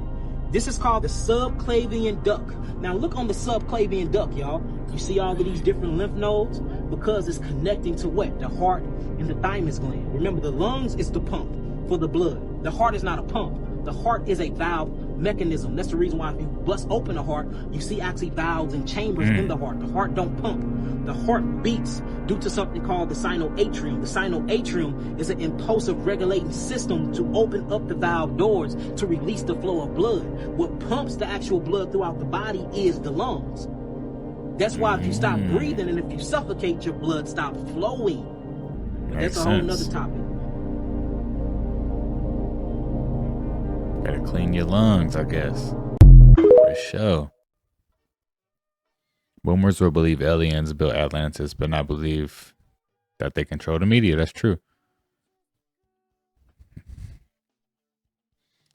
This is called the subclavian duct. Now look on the subclavian duct, y'all. You see all of these different lymph nodes? Because it's connecting to what? The heart and the thymus gland. Remember, the lungs is the pump for the blood. The heart is not a pump. The heart is a valve mechanism. That's the reason why if you bust open the heart, you see actually valves and chambers in the heart. The heart don't pump. The heart beats due to something called the sinoatrium. The sinoatrium is an impulsive regulating system to open up the valve doors to release the flow of blood. What pumps the actual blood throughout the body is the lungs. That's why if you stop breathing and if you suffocate, your blood stops flowing. But that's a whole nother topic. Gotta clean your lungs, I guess. For sure. Boomers will believe aliens built Atlantis, but not believe that they control the media. That's true.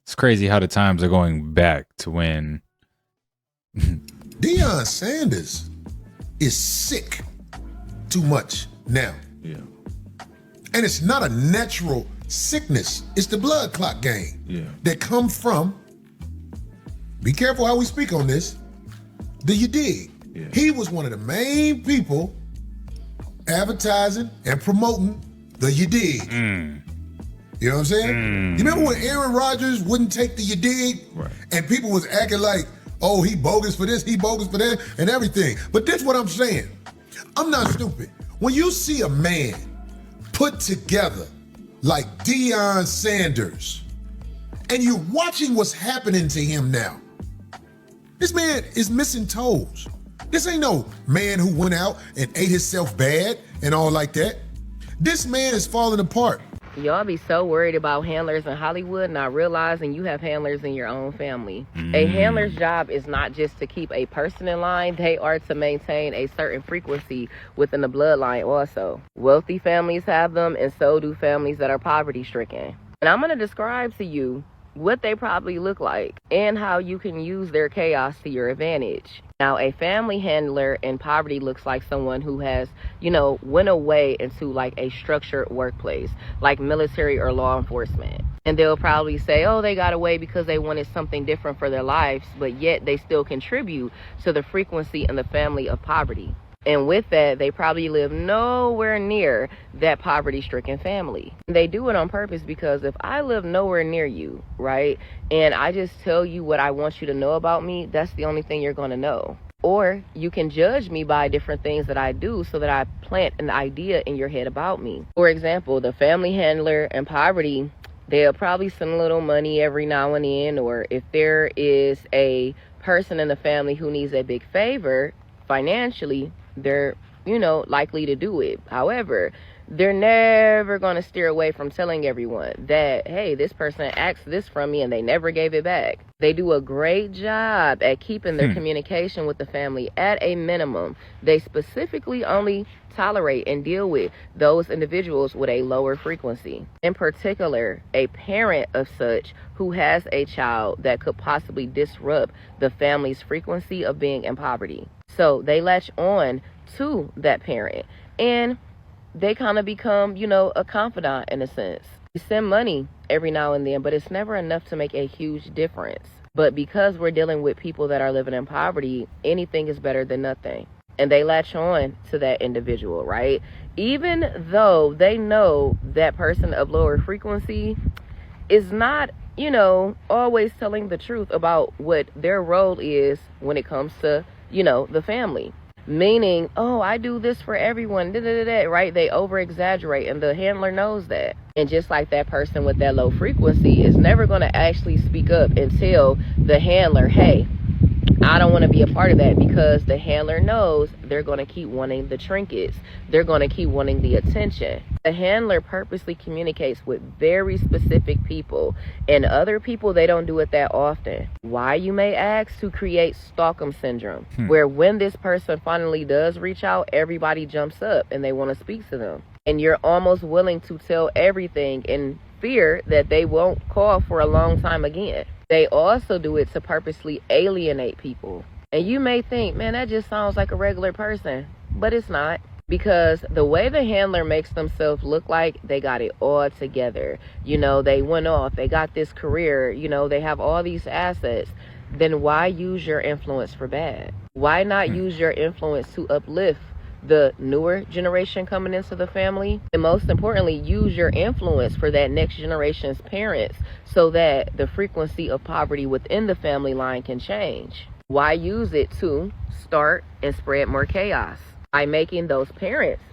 It's crazy how the times are going back to when Deion Sanders is sick too much now. Yeah. And it's not a natural sickness. It's the blood clot game that come from, be careful how we speak on this, do you dig? He was one of the main people advertising and promoting the You Dig. You know what I'm saying? You remember when Aaron Rodgers wouldn't take the You Dig? Right. And people was acting like, oh, he bogus for this, he bogus for that, and everything. But this what I'm saying. I'm not stupid. When you see a man put together like Deion Sanders, and you're watching what's happening to him now, this man is missing toes. This ain't no man who went out and ate himself bad and all like that. This man is falling apart. Y'all be so worried about handlers in Hollywood, not realizing you have handlers in your own family. A handler's job is not just to keep a person in line, they are to maintain a certain frequency within the bloodline also. Wealthy families have them, and so do families that are poverty-stricken. And I'm going to describe to you what they probably look like and how you can use their chaos to your advantage. Now, a family handler in poverty looks like someone who has, went away into like a structured workplace, like military or law enforcement. And they'll probably say, oh, they got away because they wanted something different for their lives, but yet they still contribute to the frequency in the family of poverty. And with that, they probably live nowhere near that poverty-stricken family. They do it on purpose because if I live nowhere near you, right, and I just tell you what I want you to know about me, that's the only thing you're going to know. Or you can judge me by different things that I do so that I plant an idea in your head about me. For example, the family handler in poverty, they'll probably send a little money every now and then, or if there is a person in the family who needs a big favor financially, they're, likely to do it. However, they're never going to steer away from telling everyone that, hey, this person asked this from me and they never gave it back. They do a great job at keeping their communication with the family at a minimum. They specifically only tolerate and deal with those individuals with a lower frequency. In particular, a parent of such who has a child that could possibly disrupt the family's frequency of being in poverty. So they latch on to that parent and they kind of become, a confidant in a sense. You send money every now and then, but it's never enough to make a huge difference. But because we're dealing with people that are living in poverty, anything is better than nothing. And they latch on to that individual, right? Even though they know that person of lower frequency is not, always telling the truth about what their role is when it comes to, the family. Meaning, oh, I do this for everyone, right? They over exaggerate and the handler knows that. And just like that person with that low frequency is never going to actually speak up and tell the handler, hey, I don't want to be a part of that, because the handler knows they're going to keep wanting the trinkets. They're going to keep wanting the attention. The handler purposely communicates with very specific people, and other people, they don't do it that often. Why, you may ask? To create Stockholm syndrome, where when this person finally does reach out, everybody jumps up and they want to speak to them. And you're almost willing to tell everything in fear that they won't call for a long time again. They also do it to purposely alienate people. And you may think, man, that just sounds like a regular person. But it's not. Because the way the handler makes themselves look like they got it all together. They went off. They got this career. They have all these assets. Then why use your influence for bad? Why not use your influence to uplift the newer generation coming into the family? And most importantly, use your influence for that next generation's parents so that the frequency of poverty within the family line can change. Why use it to start and spread more chaos? By making those parents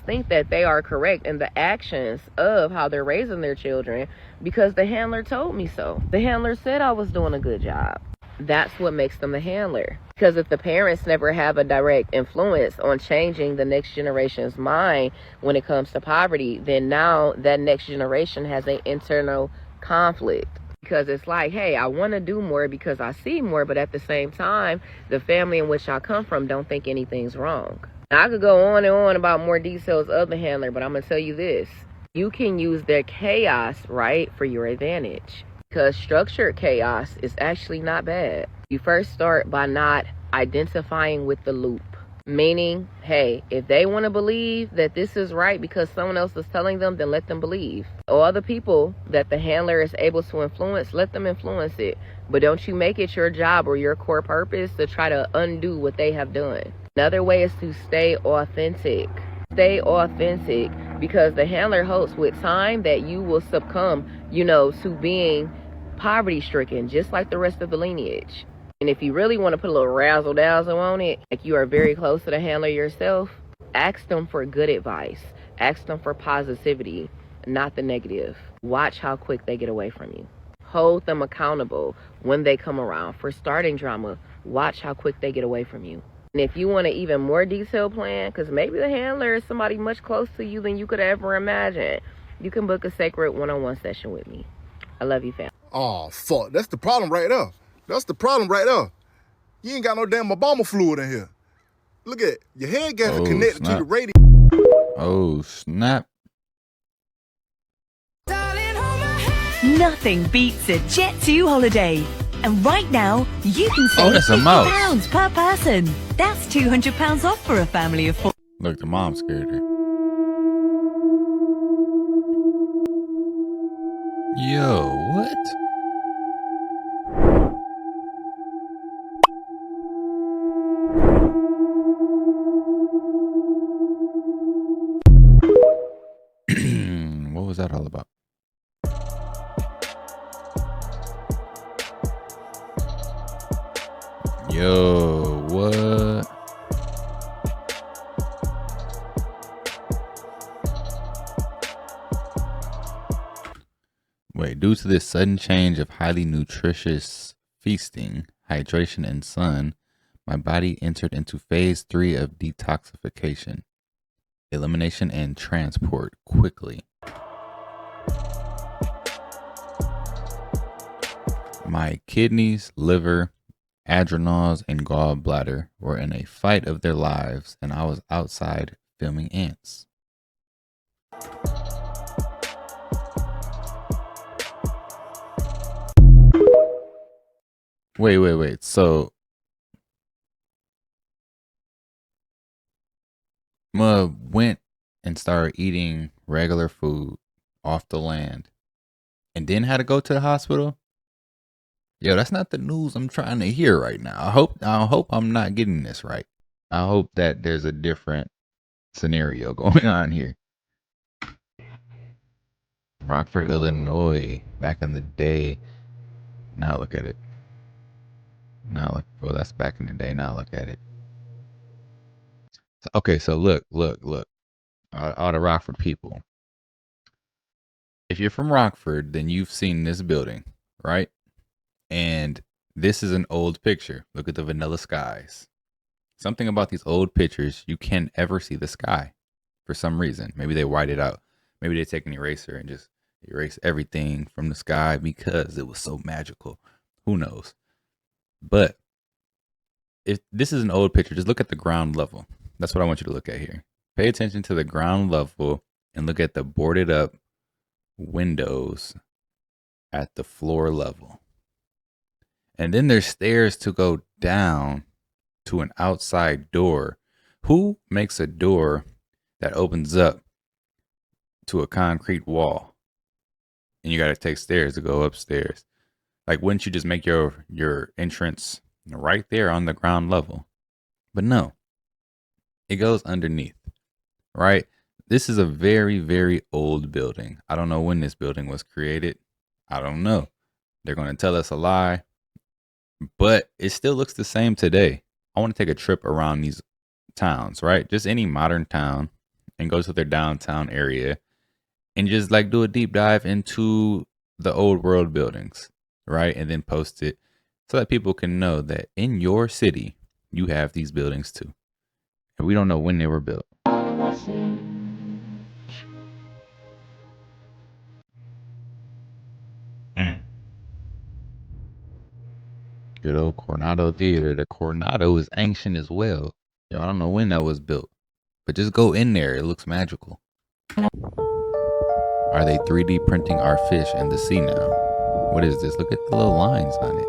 think that they are correct in the actions of how they're raising their children because the handler told me so. The handler said I was doing a good job. That's what makes them the handler. Because if the parents never have a direct influence on changing the next generation's mind when it comes to poverty, then now that next generation has an internal conflict. Because it's like, hey, I want to do more because I see more, but at the same time, the family in which I come from don't think anything's wrong. Now, I could go on and on about more details of the handler, but I'm going to tell you this. You can use their chaos, right, for your advantage. Because structured chaos is actually not bad. You first start by not identifying with the loop. Meaning, hey, if they want to believe that this is right because someone else is telling them, then let them believe. All the people that the handler is able to influence, let them influence it. But don't you make it your job or your core purpose to try to undo what they have done. Another way is to stay authentic. Stay authentic, because the handler hopes with time that you will succumb, to being poverty stricken, just like the rest of the lineage. And if you really want to put a little razzle dazzle on it, like you are very close to the handler yourself, ask them for good advice. Ask them for positivity, not the negative. Watch how quick they get away from you. Hold them accountable when they come around. For starting drama, watch how quick they get away from you. And if you want an even more detailed plan, because maybe the handler is somebody much closer to you than you could ever imagine, you can book a sacred one-on-one session with me. I love you, fam. Oh, fuck. That's the problem right there. That's the problem right there. You ain't got no damn Obama fluid in here. Look at your head gas is connected to the radio. Oh, snap. Nothing beats a Jet2 holiday. And right now, you can save that's a mouse. £50 per person. That's £200 off for a family of 4. Look, the mom scared her. Yo, what? What was that all about? Yo, what? Wait, due to this sudden change of highly nutritious feasting, hydration, and sun, my body entered into phase 3 of detoxification, elimination, and transport quickly. My kidneys, liver, adrenals, and gallbladder were in a fight of their lives, and I was outside filming ants. Wait. So, Ma went and started eating regular food off the land and then had to go to the hospital? Yo, that's not the news I'm trying to hear right now. I hope I'm not getting this right. I hope that there's a different scenario going on here. Rockford, Illinois, back in the day. Now look at it. Well, that's back in the day. Now look at it. Okay, so look. All the Rockford people. If you're from Rockford, then you've seen this building, right? And this is an old picture. Look at the vanilla skies. Something about these old pictures, you can't ever see the sky for some reason. Maybe they white it out. Maybe they take an eraser and just erase everything from the sky because it was so magical. Who knows? But if this is an old picture, just look at the ground level. That's what I want you to look at here. Pay attention to the ground level and look at the boarded up windows at the floor level. And then there's stairs to go down to an outside door. Who makes a door that opens up to a concrete wall? And you got to take stairs to go upstairs. Like, wouldn't you just make your entrance right there on the ground level? But no, it goes underneath, right? This is a very, very old building. I don't know when this building was created. I don't know. They're going to tell us a lie. But it still looks the same today. I want to take a trip around these towns, right? Just any modern town, and go to their downtown area and just like do a deep dive into the old world buildings, right? And then post it so that people can know that in your city, you have these buildings too. And we don't know when they were built. Good old Coronado Theater. The Coronado is ancient as well. Yo, I don't know when that was built, but just go in there. It looks magical. Are they 3D printing our fish in the sea now? What is this? Look at the little lines on it.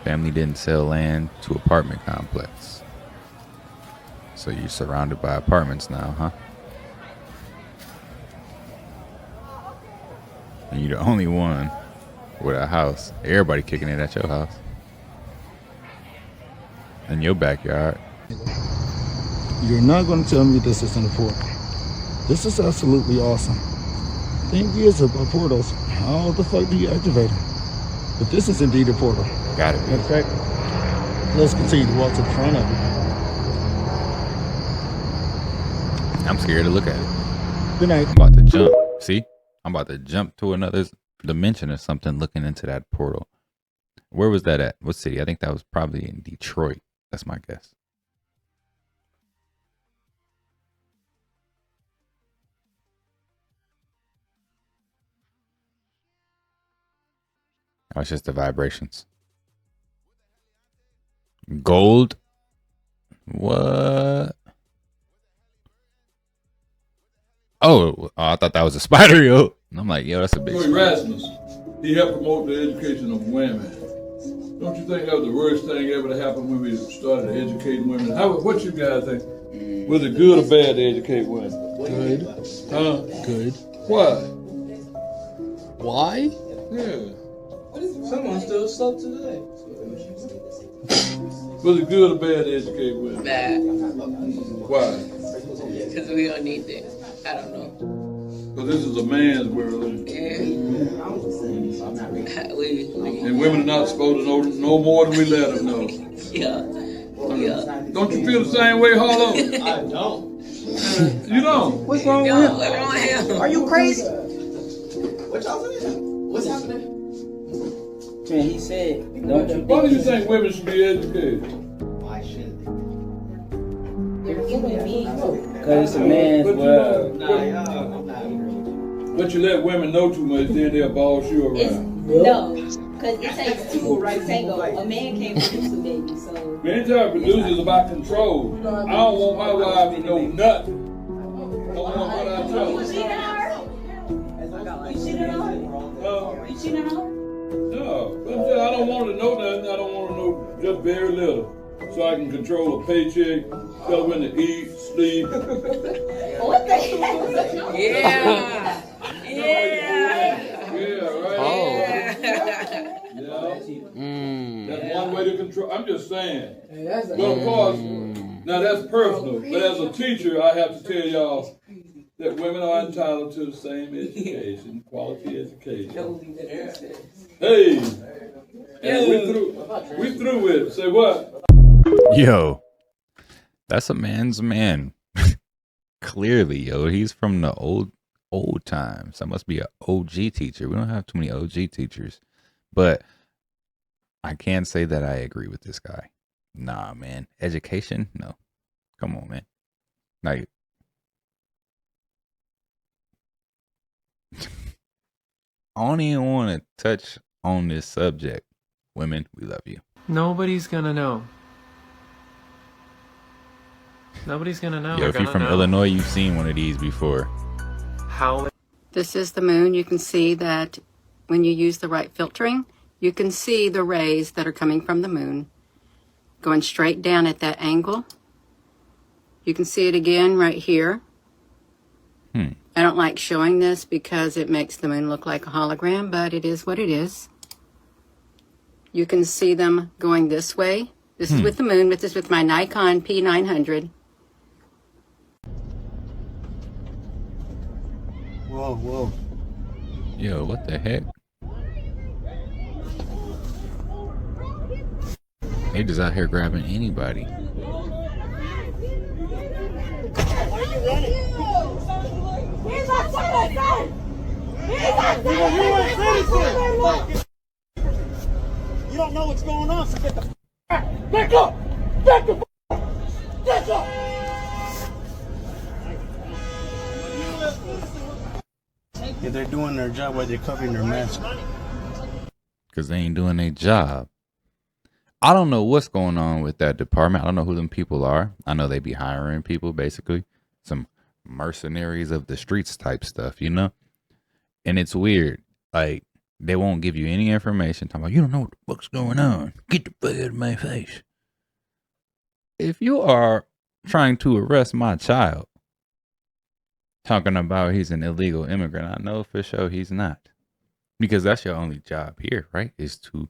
Family didn't sell land to apartment complex. So you're surrounded by apartments now, huh? And you're the only one with a house. Everybody kicking it at your house. In your backyard. You're not going to tell me this isn't a portal. This is absolutely awesome. Thing is about portals, how the fuck do you activate them? But this is indeed a portal. Got it. Matter of fact, let's continue to walk to the front of it. I'm scared to look at it. Good night. I'm about to jump. See? I'm about to jump to another dimension or something looking into that portal. Where was that at? What city? I think that was probably in Detroit. That's my guess. Oh, it's just the vibrations. Gold? What? Oh, I thought that was a spider, yo. And I'm like, yo, that's a big spider. Erasmus, he helped promote the education of women. Don't you think that was the worst thing ever to happen when we started educating women? What you guys think? Was it good or bad to educate women? Good. Huh? Good. Why? Why? Yeah. Someone still stuck today. Was it good or bad to educate women? Bad. Why? Because we don't need this. I don't know. Because this is a man's world. Yeah. And women are not supposed to know no more than we let them know. Yeah. Don't you feel the same way, Harlow? I don't. You don't? What's wrong with him? What's wrong with him? Are you crazy? What y'all saying? What's happening? Man, he said, don't you Why do you think women should be educated? Why should they? They're human beings. Because it's a man's world. But you let women know too much, then they'll boss you around. No, because it takes two to tango. A man can't produce a baby, so. Anytime produce is about control. I don't want my wife to know nothing. I want what I tell You her. cheating on her? You cheating on her? You cheating on her? No, but I don't want to know nothing. I don't want to know just very little. So I can control a paycheck, tell when to eat, sleep. What the heck? Yeah. Yeah, right. Oh. Yeah. That's one way to control. I'm just saying. But of course, now that's personal. But as a teacher, I have to tell y'all that women are entitled to the same education, quality education. Hey, and we through with it. Say what? Yo, that's a man's man. Clearly, yo, he's from the old times. That must be an OG teacher. We don't have too many OG teachers, but I can say that I agree with this guy. Nah, man, education, no. Come on, man. Like, I don't even want to touch on this subject. Women, we love you. Nobody's gonna know. Nobody's gonna know. Yo, if you're from Illinois, you've seen one of these before. How? This is the moon. You can see that when you use the right filtering, you can see the rays that are coming from the moon going straight down at that angle. You can see it again right here. I don't like showing this because it makes the moon look like a hologram, but it is what it is. You can see them going this way. This is with the moon. This is with my Nikon P900. Whoa, whoa. Yo, what the heck? They just out here grabbing anybody. Why are you running? He's our citizen! He's our citizen! You don't know what's going on, so get the back up! Back the back up! Yeah, they're doing their job while they're covering their mask. Because they ain't doing their job. I don't know what's going on with that department. I don't know who them people are. I know they be hiring people, basically. Some mercenaries of the streets type stuff, you know? And it's weird. Like, They won't give you any information. Talking about, you don't know what the fuck's going on. Get the fuck out of my face. If you are trying to arrest my child, talking about he's an illegal immigrant, I know for sure he's not. Because that's your only job here, right? Is to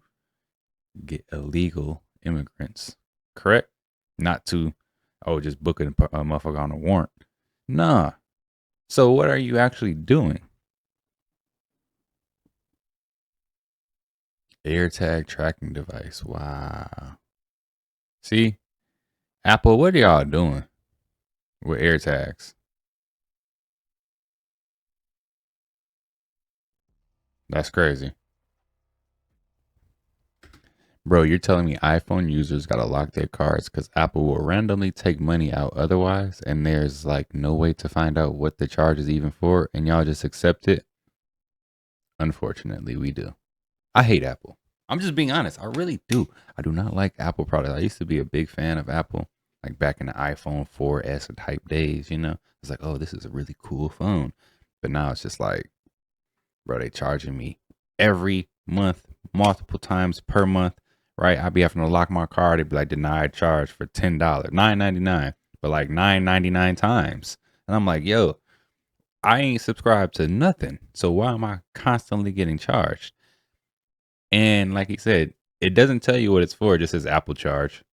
get illegal immigrants, correct? Not to, just book a motherfucker on a warrant. Nah. So what are you actually doing? AirTag tracking device. Wow. See? Apple, what are y'all doing with AirTags? That's crazy. Bro, you're telling me iPhone users gotta lock their cards because Apple will randomly take money out otherwise, and there's like no way to find out what the charge is even for, and y'all just accept it? Unfortunately, we do. I hate Apple. I'm just being honest. I really do. I do not like Apple products. I used to be a big fan of Apple, like back in the iPhone 4S type days, you know? It's like, oh, this is a really cool phone. But now it's just like, bro, they charging me every month, multiple times per month, right? I'd be having to lock my card. It'd be like denied charge for $10, $9.99, but like $9.99 times. And I'm like, yo, I ain't subscribed to nothing. So why am I constantly getting charged? And like he said, it doesn't tell you what it's for. It just says Apple charge.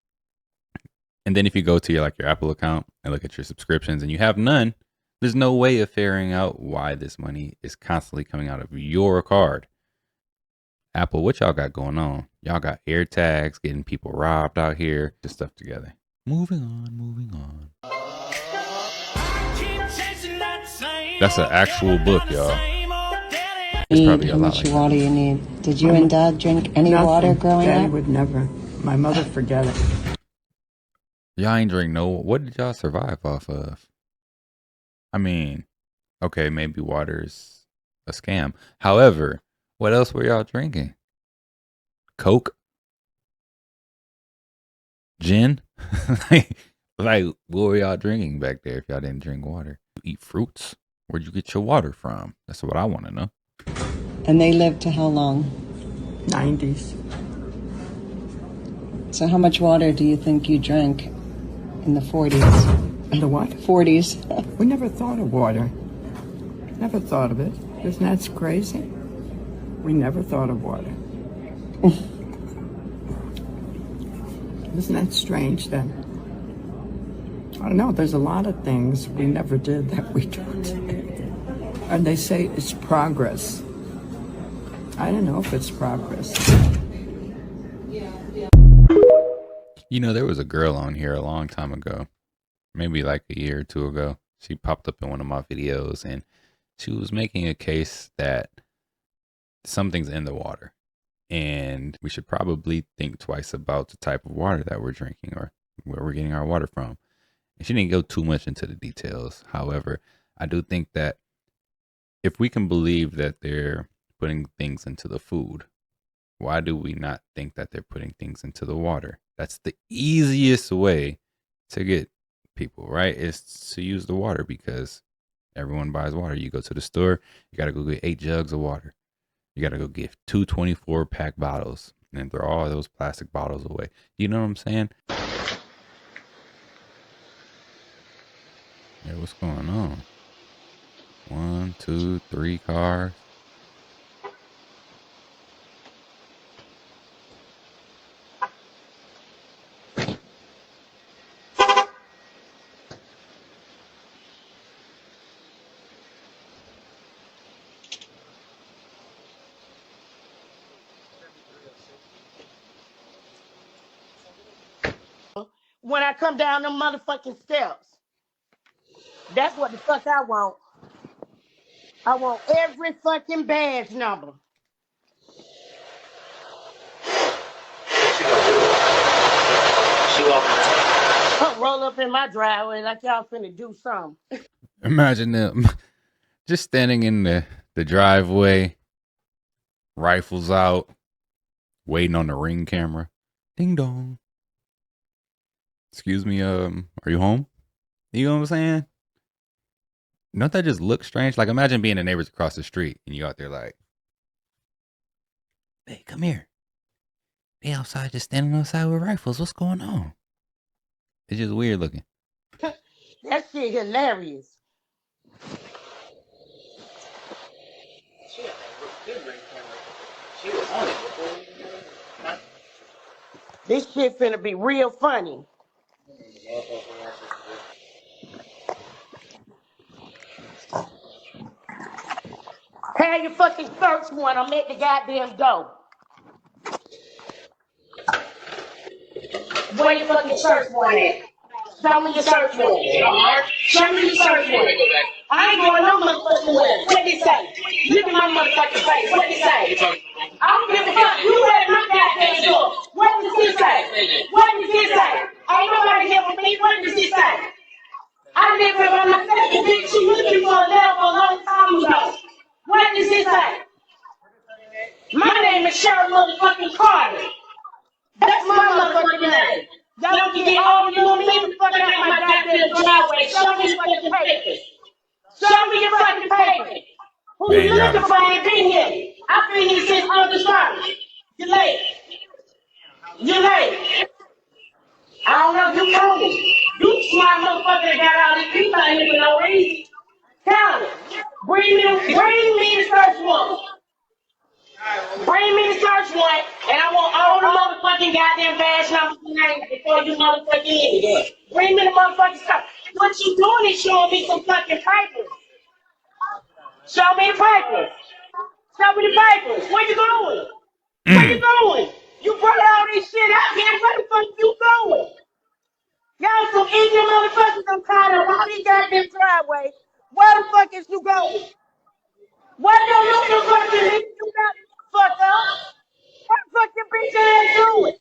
And then if you go to your Apple account and look at your subscriptions and you have none, there's no way of figuring out why this money is constantly coming out of your card. Apple, what y'all got going on? Y'all got AirTags, getting people robbed out here, just stuff together. Moving on. That's an actual book, y'all. It's probably a How lot much like water you need? Did you and Dad drink any Nothing. water growing Daddy up? would never. My mother forget it. Y'all ain't drink no. What did y'all survive off of? I mean, okay, maybe water's a scam. However, what else were y'all drinking? Coke? Gin? like, what were y'all drinking back there if y'all didn't drink water? You eat fruits? Where'd you get your water from? That's what I want to know. And they lived to how long? 90s. So how much water do you think you drank in the 40s? In the what? 40s. We never thought of water. Never thought of it. Isn't that crazy? We never thought of water. Isn't that strange then? I don't know. There's a lot of things we never did that we don't. And they say it's progress. I don't know if it's progress. You know, there was a girl on here a long time ago, maybe like a year or two ago. She popped up in one of my videos and she was making a case that something's in the water and we should probably think twice about the type of water that we're drinking or where we're getting our water from. And she didn't go too much into the details. However, I do think that if we can believe that they're putting things into the food, why do we not think that they're putting things into the water? That's the easiest way to get people, right? Is to use the water because everyone buys water. You go to the store, you got to go get 8 jugs of water. You got to go get 2 24-pack bottles and throw all those plastic bottles away. You know what I'm saying? Yeah, what's going on? 1, 2, 3 cars. When I come down them motherfucking steps. That's what the fuck I want. I want every fucking badge number. She walking out. Don't roll up in my driveway like y'all finna do something. Imagine them just standing in the driveway, rifles out, waiting on the Ring camera. Ding dong. Excuse me, are you home? You know what I'm saying? Don't that just look strange? Like imagine being the neighbors across the street and you out there like, Hey, come here. They outside just standing outside with rifles. What's going on? It's just weird looking. That shit hilarious. This shit finna be real funny. Have your fucking search warrant. I'm at the goddamn door. Where your fucking search warrant at? Show me your search warrant. Show me your search warrant. I ain't going no motherfucking way. What did it say? Look at my motherfucking face. What did it say? I don't give a fuck. You read my goddamn door. What does it say? What does it say? Ain't nobody here with me. What does it say? I live here by myself. The bitch you looking for left a long time ago. What does it say? My name is Cheryl motherfucking Carter. That's my motherfucking name. Y'all can get all you want me to fuck out my goddamn driveway. Show me your fucking papers. Show me your fucking papers. Who you looking for ain't been here. I've been here since August 1st. You late. You late. I don't know, you told me. You smart motherfucker that got all these people out here for no reason. Tell it. Bring me the search warrant. Bring me the search warrant, and I want all the motherfucking goddamn badge numbers and names before you motherfucking in it. Bring me the motherfucking stuff. What you doing is showing me some fucking papers. Show me the papers. Show me the papers. Where you going? Where you going? You brought all this shit out here. Where the fuck you going? Y'all some idiot motherfuckers. I'm tired of all these goddamn driveways. Where the fuck is you going? What the motherfucking bitch you got fuck up? What the fuck your bitch ass doing?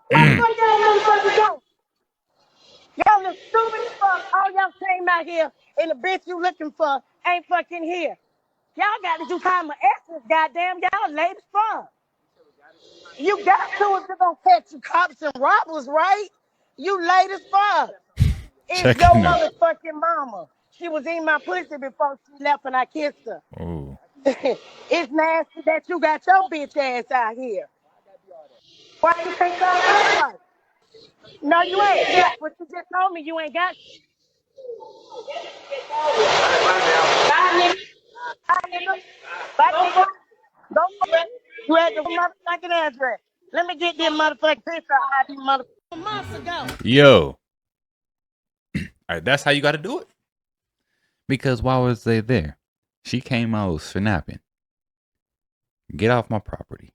What the fuck y'all motherfuckers doing? Y'all look stupid as fuck. All y'all came out here and the bitch you looking for ain't fucking here. Y'all got to do time of essence, goddamn. Y'all late as fuck. You got to if you're gonna catch you cops and robbers, right? You late as fuck. It's Check your it out. motherfucking mama. She was in my pussy before she left and I kissed her. Oh. It's nasty that you got your bitch ass out here. Why you think I'm like? No, you ain't. Yeah, but you just told me you ain't got. Bye, nigga. Bye, nigga. Bye, nigga. Go. You had the motherfucking address. Let me get this motherfucking picture of ID motherfucking months ago. Yo. All right, that's how you got to do it. Because why was they there? She came out was snapping. Get off my property.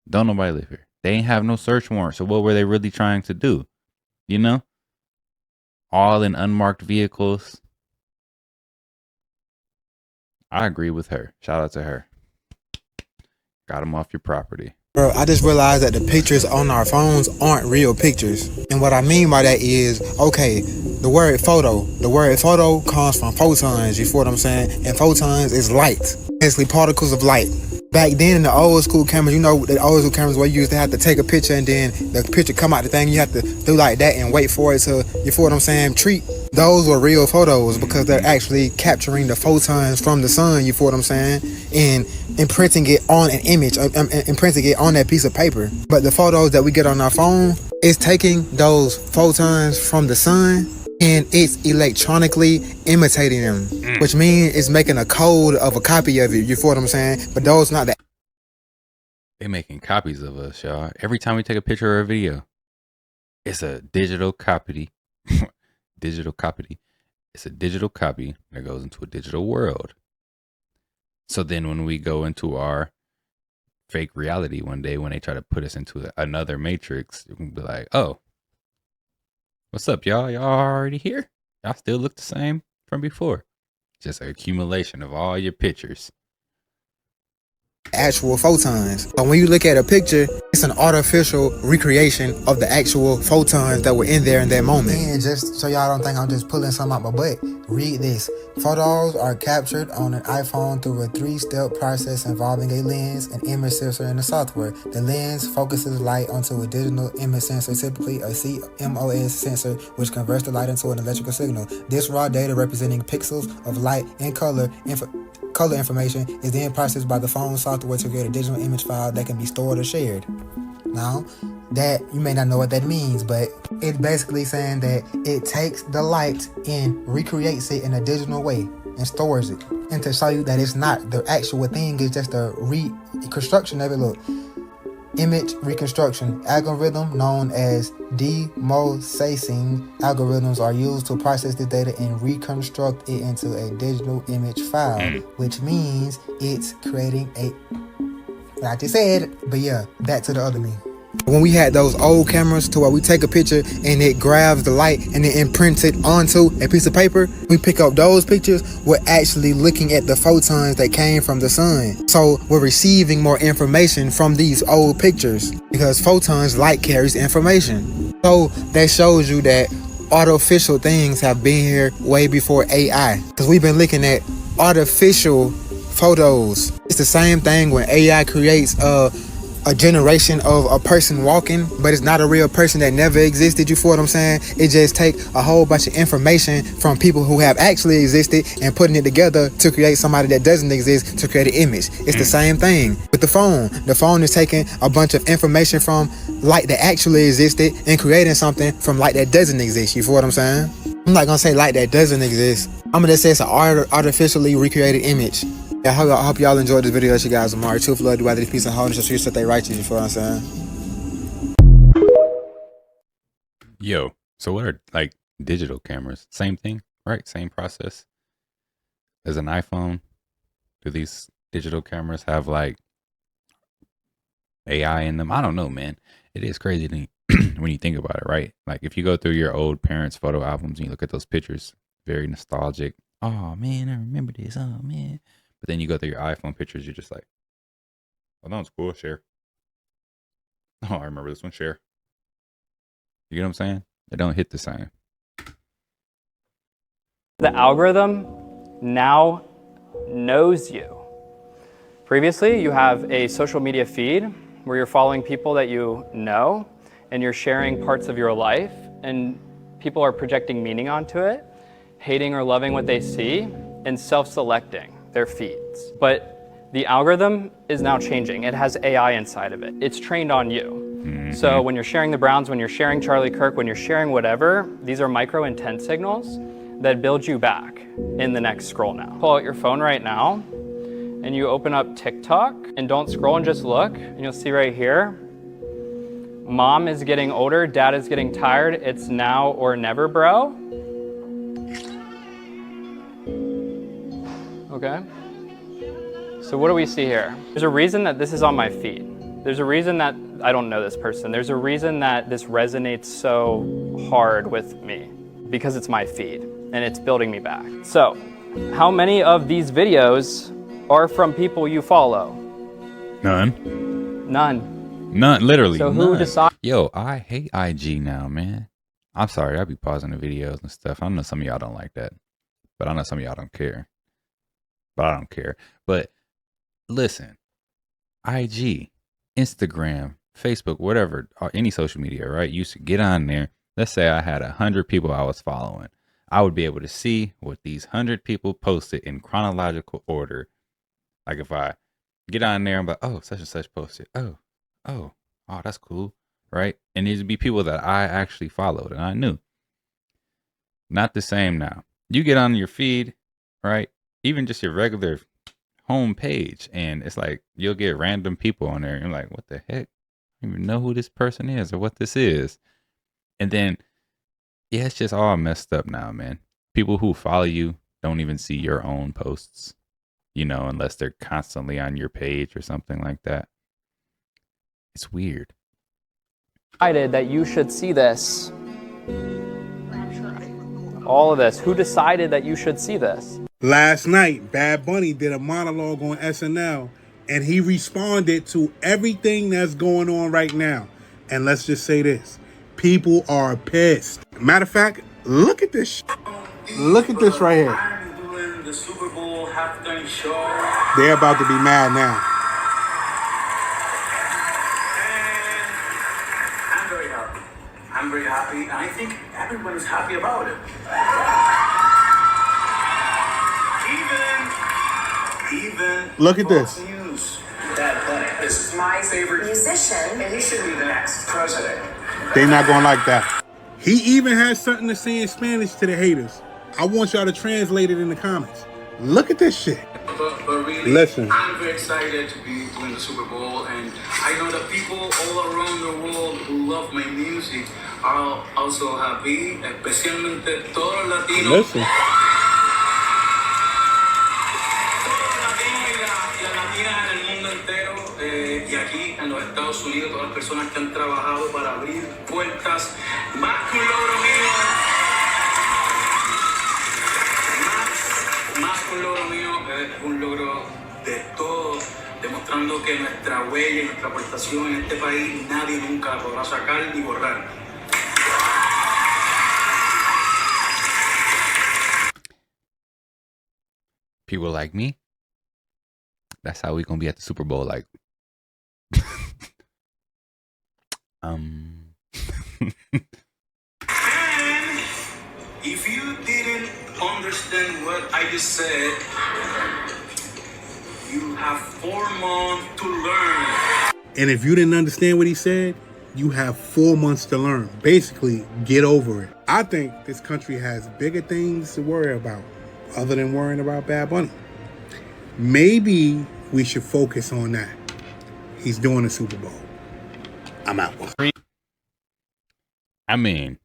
Don't nobody live here. They ain't have no search warrant. So what were they really trying to do? You know? All in unmarked vehicles. I agree with her. Shout out to her. Got them off your property. Bro, I just realized that the pictures on our phones aren't real pictures. And what I mean by that is, okay, the word photo comes from photons, you feel what I'm saying? And photons is light, basically particles of light. Back then in the old school cameras, you know, the old school cameras where you used to have to take a picture and then the picture come out the thing, you have to do like that and wait for it to, you feel what I'm saying, treat. Those were real photos because they're actually capturing the photons from the sun, you feel what I'm saying, and imprinting it on an image, imprinting it on that piece of paper. But the photos that we get on our phone is taking those photons from the sun and it's electronically imitating them, which means it's making a code of a copy of it, you feel what I'm saying? But those not that. They making copies of us, y'all. Every time we take a picture or a video, it's a digital copy. Digital copy. It's a digital copy that goes into a digital world. So then when we go into our fake reality one day, when they try to put us into another matrix, you can be like, oh, what's up, y'all? Y'all already here? Y'all still look the same from before. Just an accumulation of all your pictures. Actual photons. But when you look at a picture, It's an artificial recreation of the actual photons that were in there in that moment. And just so y'all don't think I'm just pulling something out my butt, read this. Photos are captured on an iPhone through a 3-step process involving a lens, an image sensor, and a software. The lens focuses light onto a digital image sensor, typically a CMOS sensor, which converts the light into an electrical signal. This raw data representing pixels of light and color information is then processed by the phone software to create a digital image file that can be stored or shared. Now, that you may not know what that means, but it's basically saying that it takes the light and recreates it in a digital way and stores it. And to show you that it's not the actual thing, it's just a reconstruction of it. Look, image reconstruction algorithm known as demosaic algorithms are used to process the data and reconstruct it into a digital image file, which means it's creating a, what I just said, but yeah, back to the other me. When we had those old cameras to where we take a picture and it grabs the light and then imprints it onto a piece of paper, we pick up those pictures, we're actually looking at the photons that came from the sun. So we're receiving more information from these old pictures because photons, light carries information. So that shows you that artificial things have been here way before AI, because we've been looking at artificial photos. It's the same thing when AI creates a generation of a person walking, but it's not a real person that never existed. You feel what I'm saying? It just take a whole bunch of information from people who have actually existed and putting it together to create somebody that doesn't exist to create an image. It's the same thing with the phone. The phone is taking a bunch of information from light that actually existed and creating something from light that doesn't exist. You feel what I'm saying? I'm not gonna say light that doesn't exist. I'm gonna just say it's an artificially recreated image. I hope y'all enjoyed this video. That's your guys, Amari. Truth, love, do this peace and wholeness. So you stay righteous. You feel what I'm saying? Yo, so what are like digital cameras? Same thing, right? Same process as an iPhone. Do these digital cameras have like AI in them? I don't know, man. It is crazy to when you think about it, right? Like if you go through your old parents' photo albums and you look at those pictures, very nostalgic. Oh man, I remember this. Oh man. But then you go through your iPhone pictures, you're just like, oh, that one's cool, share. Oh, I remember this one, share. You get what I'm saying? They don't hit the same. The algorithm now knows you. Previously, you have a social media feed where you're following people that you know and you're sharing parts of your life and people are projecting meaning onto it, hating or loving what they see, and self-selecting their feeds. But the algorithm is now changing. It has AI inside of it. It's trained on you. So when you're sharing the Browns, when you're sharing Charlie Kirk, when you're sharing whatever, these are micro intent signals that build you back in the next scroll now. Pull out your phone right now and you open up TikTok and don't scroll and just look and you'll see right here, mom is getting older, dad is getting tired, it's now or never, bro. Okay, so what do we see here? There's a reason that this is on my feed. There's a reason that I don't know this person. There's a reason that this resonates so hard with me because it's my feed and it's building me back. So how many of these videos are from people you follow? None. None. Literally. So who decides? Yo, I hate IG now, man. I'm sorry. I be pausing the videos and stuff. I know some of y'all don't like that, but I know some of y'all don't care. But I don't care. But listen, IG, Instagram, Facebook, whatever, any social media, right? You should get on there. Let's say I had 100 people I was following. I would be able to see what these 100 people posted in chronological order. Like if I get on there, I'm like, oh, such and such posted. Oh, that's cool, right? And these would be people that I actually followed and I knew. Not the same now. You get on your feed, right? Even just your regular home page, and it's like you'll get random people on there and you're like, what the heck? I don't even know who this person is or what this is. And then yeah, it's just all messed up now, man. People who follow you don't even see your own posts, you know, unless they're constantly on your page or something like that. It's weird. Decided that you should see this? All of this. Who decided that you should see this? Last night, Bad Bunny did a monologue on SNL And he responded to everything that's going on right now. And let's just say this. People are pissed. Matter of fact, look at this. Look at this right here. I'm doing the Super Bowl halftime show. They're about to be mad now. I'm very happy. I'm very happy, and I think everyone is happy about it. Even Look at this. News. Bad Bunny. This is my favorite musician, and he should be the next president. They not gonna like that. He even has something to say in Spanish to the haters. I want y'all to translate it in the comments. Look at this shit. But really, Listen. I'm very excited to be doing the Super Bowl, and I know that people all around the world who love my music are also happy, especialmente todos los latinos. Listen. Y aquí en los Estados Unidos, todas las personas que han trabajado para abrir puertas, más que un logro mío, más que un logro mío, es un logro de todos, demostrando que nuestra huella y nuestra aportación en este país nadie nunca la podrá sacar ni borrar. People like me, that's how we gonna be at the Super Bowl. Like, And if you didn't understand what I just said, you have 4 months to learn. And if you didn't understand what he said, you have 4 months to learn. Basically, get over it. I think this country has bigger things to worry about other than worrying about Bad Bunny. Maybe we should focus on that. He's doing the Super Bowl. I'm out. I mean,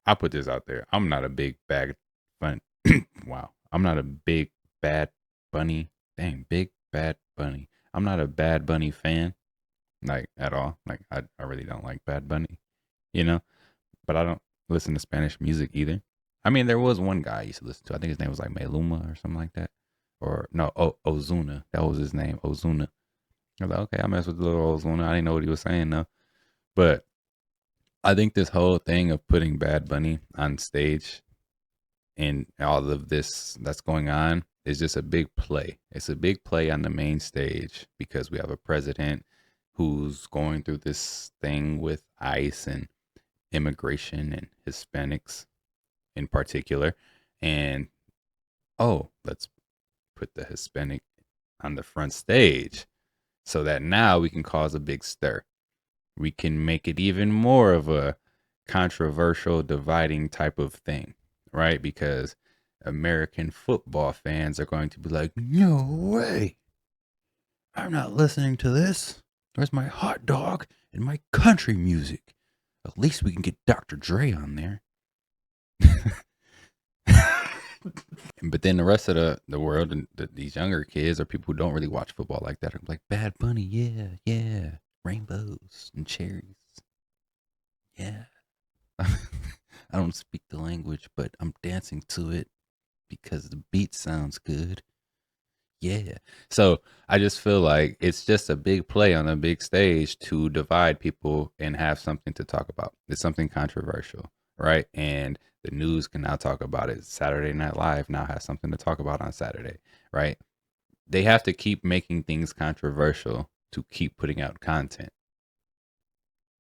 I'll put this out there. I'm not a big Bad Bunny. Wow. I'm not a big Bad Bunny. Dang, big Bad Bunny. I'm not a Bad Bunny fan. Like, at all. Like, I really don't like Bad Bunny. You know? But I don't listen to Spanish music either. I mean, there was one guy I used to listen to. I think his name was like Maluma or something like that. Or, no, Ozuna. That was his name, Ozuna. I was like, okay, I mess with little Ozuna. I didn't know what he was saying, though. But I think this whole thing of putting Bad Bunny on stage and all of this that's going on is just a big play. It's a big play on the main stage because we have a president who's going through this thing with ICE and immigration and Hispanics in particular. And, oh, let's put the Hispanic on the front stage so that now we can cause a big stir. We can make it even more of a controversial, dividing type of thing, right? Because American football fans are going to be like, no way. I'm not listening to this. Where's my hot dog and my country music? At least we can get Dr. Dre on there. But then the rest of the world and these younger kids or people who don't really watch football like that are like, Bad Bunny, yeah. Rainbows and cherries. Yeah. I don't speak the language, but I'm dancing to it because the beat sounds good. Yeah. So I just feel like it's just a big play on a big stage to divide people and have something to talk about. It's something controversial, right? And the news can now talk about it. Saturday Night Live now has something to talk about on Saturday, right? They have to keep making things controversial to keep putting out content.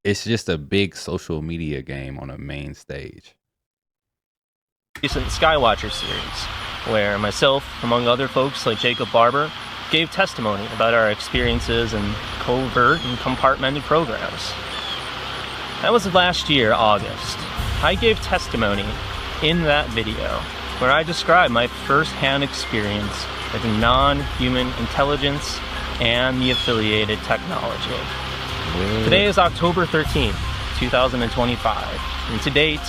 It's just a big social media game on a main stage. Recent Skywatcher series, where myself, among other folks like Jacob Barber, gave testimony about our experiences in covert and compartmented programs. That was last year, August. I gave testimony in that video where I described my first-hand experience with non-human intelligence and the affiliated technology. Today is October 13th, 2025, and to date,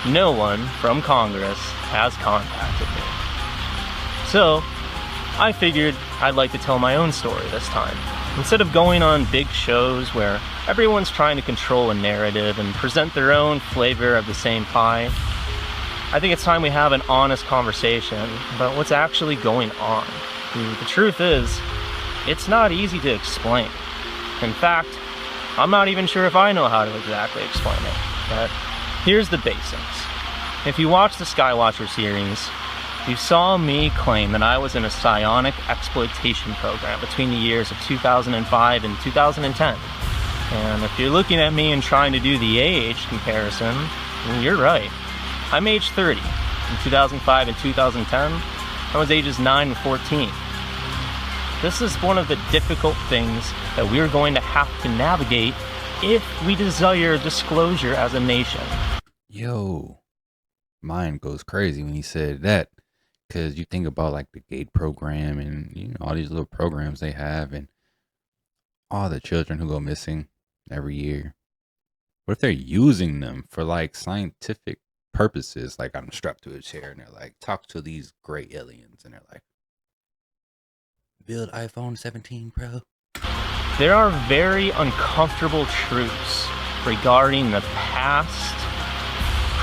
no one from Congress has contacted me. So, I figured I'd like to tell my own story this time. Instead of going on big shows where everyone's trying to control a narrative and present their own flavor of the same pie, I think it's time we have an honest conversation about what's actually going on. The truth is, it's not easy to explain. In fact, I'm not even sure if I know how to exactly explain it, but here's the basics. If you watch the Skywatcher series, you saw me claim that I was in a psionic exploitation program between the years of 2005 and 2010. And if you're looking at me and trying to do the age comparison, you're right. I'm age 30. In 2005 and 2010, I was ages 9 and 14. This is one of the difficult things that we're going to have to navigate if we desire disclosure as a nation. Yo, mine goes crazy when he said that, because you think about like the GATE program and, you know, all these little programs they have and all the children who go missing every year. What if they're using them for like scientific purposes? Like, I'm strapped to a chair and they're like, talk to these gray aliens, and they're like, build iPhone 17 Pro. There are very uncomfortable truths regarding the past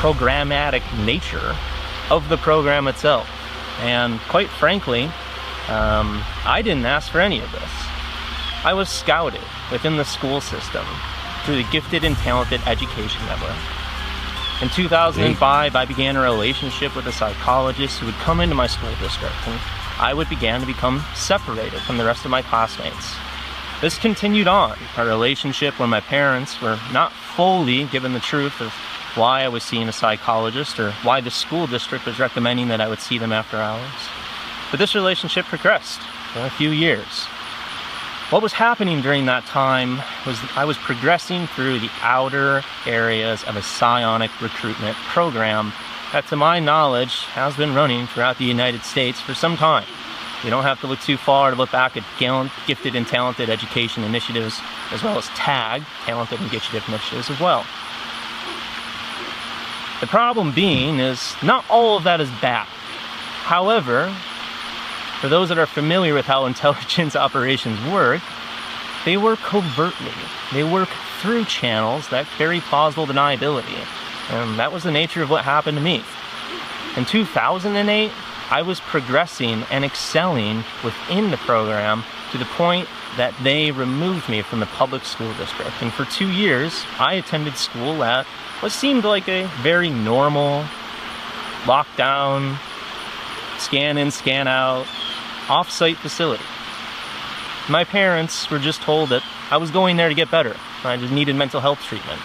programmatic nature of the program itself. And quite frankly, I didn't ask for any of this. I was scouted within the school system through the Gifted and Talented Education Network. In 2005, I began a relationship with a psychologist who would come into my school district, and I began to become separated from the rest of my classmates. This continued on, a relationship where my parents were not fully given the truth of why I was seeing a psychologist or why the school district was recommending that I would see them after hours. But this relationship progressed for a few years. What was happening during that time was I was progressing through the outer areas of a psionic recruitment program that, to my knowledge, has been running throughout the United States for some time. You don't have to look too far to look back at Gifted and Talented Education Initiatives, as well as TAG, Talented and Gifted Initiatives as well. The problem being is not all of that is bad. However, for those that are familiar with how intelligence operations work, they work covertly. They work through channels that carry plausible deniability. And that was the nature of what happened to me. In 2008, I was progressing and excelling within the program to the point that they removed me from the public school district. And for 2 years, I attended school at what seemed like a very normal, lockdown, scan in, scan out, off-site facility. My parents were just told that I was going there to get better. I just needed mental health treatment.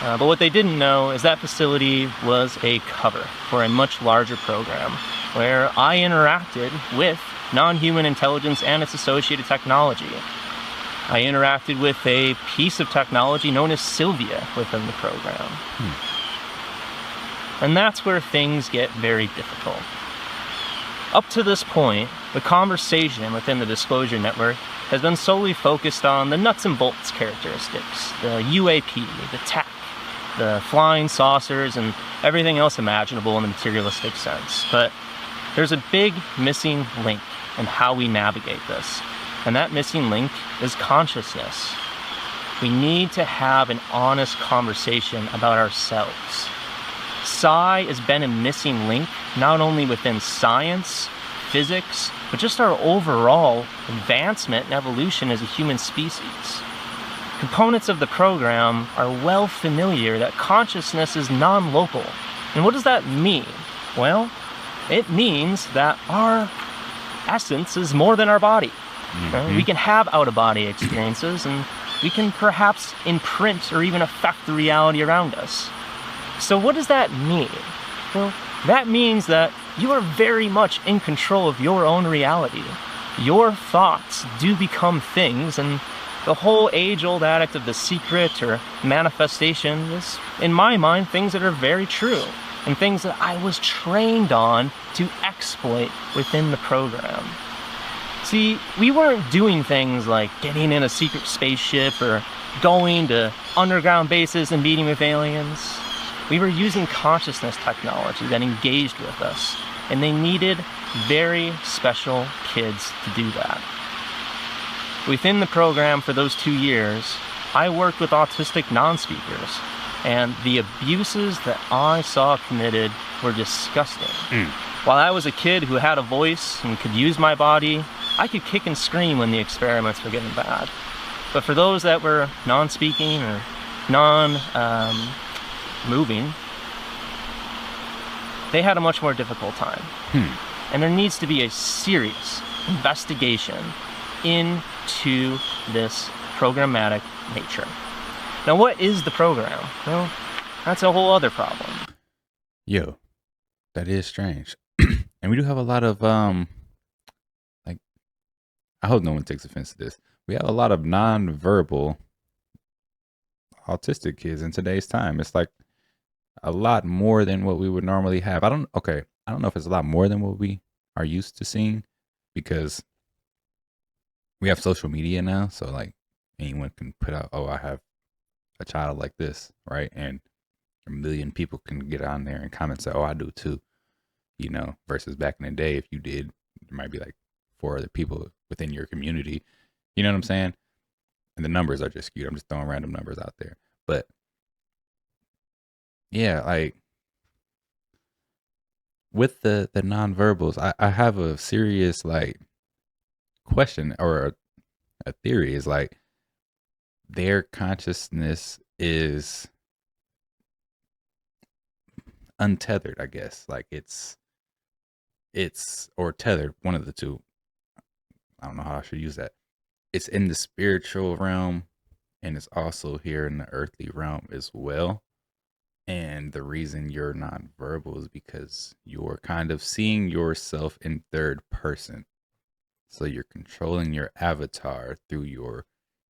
But what they didn't know is that facility was a cover for a much larger program where I interacted with non-human intelligence and its associated technology. I interacted with a piece of technology known as Sylvia within the program. And that's where things get very difficult. Up to this point, the conversation within the Disclosure Network has been solely focused on the nuts and bolts characteristics, the UAP, the tech, the flying saucers, and everything else imaginable in the materialistic sense. But there's a big missing link in how we navigate this. And that missing link is consciousness. We need to have an honest conversation about ourselves. Psi has been a missing link, not only within science, physics, but just our overall advancement and evolution as a human species. Components of the program are well familiar that consciousness is non-local. And what does that mean? Well, it means that our essence is more than our body. We can have out-of-body experiences, and we can perhaps imprint or even affect the reality around us. So what does that mean? Well, that means that you are very much in control of your own reality. Your thoughts do become things, and the whole age-old addict of The Secret or manifestation is, in my mind, things that are very true, and things that I was trained on to exploit within the program. See, we weren't doing things like getting in a secret spaceship or going to underground bases and meeting with aliens. We were using consciousness technology that engaged with us, and they needed very special kids to do that. Within the program for those 2 years, I worked with autistic non-speakers, and the abuses that I saw committed were disgusting. While I was a kid who had a voice and could use my body, I could kick and scream when the experiments were getting bad. But for those that were non-speaking or non-moving, they had a much more difficult time. And there needs to be a serious investigation into this programmatic nature. Now, what is the program? Well, that's a whole other problem. Yo, that is strange. And we do have a lot of, like, I hope no one takes offense to this. We have a lot of non-verbal autistic kids in today's time. It's like a lot more than what we would normally have. I don't know if it's a lot more than what we are used to seeing, because we have social media now. So like anyone can put out, oh, I have a child like this, right? And a million people can get on there and comment, say, oh, I do too, you know, versus back in the day, if you did, there might be like 4 other people within your community. You know what I'm saying? And the numbers are just skewed. I'm just throwing random numbers out there. But yeah, like with the nonverbals, I have a serious like question or a theory is like their consciousness is untethered, I guess. Like it's or tethered, one of the two. I don't know how I should use that. It's in the spiritual realm and it's also here in the earthly realm as well. And the reason you're not verbal is because you're kind of seeing yourself in third person. So you're controlling your avatar through your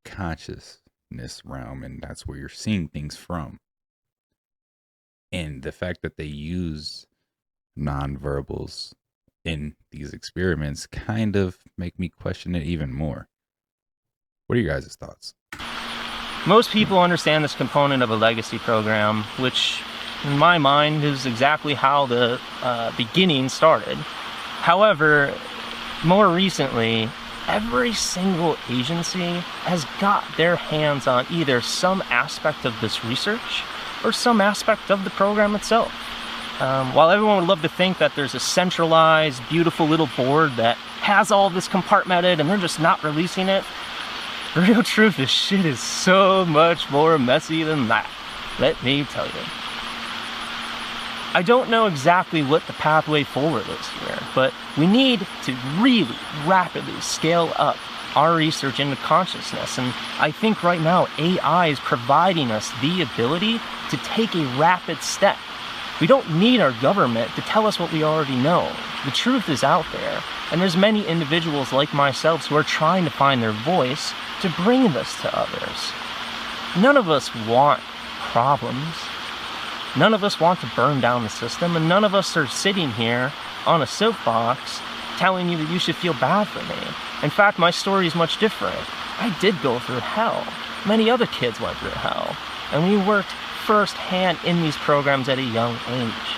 consciousness realm, and that's where you're seeing things from. And the fact that they use nonverbals in these experiments kind of make me question it even more. What are your guys' thoughts? Most people understand this component of a legacy program, which in my mind is exactly how the beginning started. However, more recently, every single agency has got their hands on either some aspect of this research or some aspect of the program itself. While everyone would love to think that there's a centralized, beautiful little board that has all this compartmented and they're just not releasing it, the real truth is shit is so much more messy than that, let me tell you. I don't know exactly what the pathway forward is here, but we need to really rapidly scale up our research into consciousness. And I think right now AI is providing us the ability to take a rapid step. We don't need our government to tell us what we already know. The truth is out there, and there's many individuals like myself who are trying to find their voice to bring this to others. None of us want problems. None of us want to burn down the system, and none of us are sitting here on a soapbox telling you that you should feel bad for me. In fact, my story is much different. I did go through hell. Many other kids went through hell, and we worked firsthand in these programs at a young age.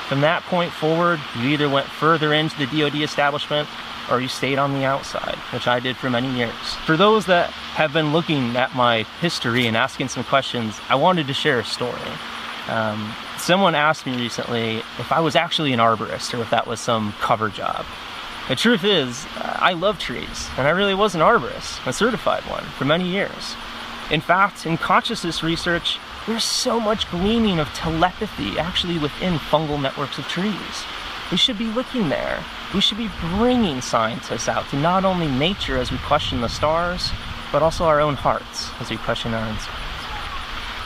From that point forward, you either went further into the DoD establishment or you stayed on the outside, which I did for many years. For those that have been looking at my history and asking some questions, I wanted to share a story. Someone asked me recently if I was actually an arborist or if that was some cover job. The truth is, I love trees, and I really was an arborist, a certified one, for many years. In fact, in consciousness research, there's so much gleaning of telepathy actually within fungal networks of trees. We should be looking there. We should be bringing scientists out to not only nature as we question the stars, but also our own hearts as we question our own souls.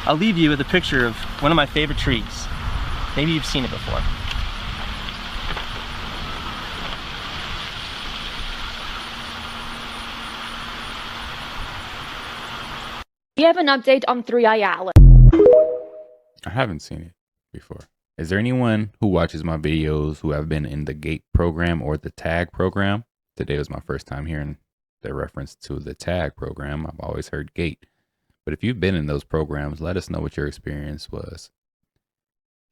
I'll leave you with a picture of one of my favorite trees. Maybe you've seen it before. We have an update on 3i Atlas. I haven't seen it before. Is there anyone who watches my videos who have been in the GATE program or the TAG program? Today was my first time hearing the reference to the TAG program. I've always heard GATE. But if you've been in those programs, let us know what your experience was.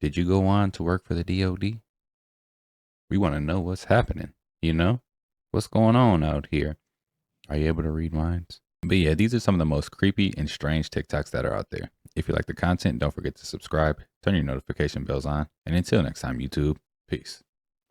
Did you go on to work for the DoD? We want to know what's happening, you know? What's going on out here? Are you able to read minds? But yeah, these are some of the most creepy and strange TikToks that are out there. If you like the content, don't forget to subscribe, turn your notification bells on, and until next time, YouTube, peace.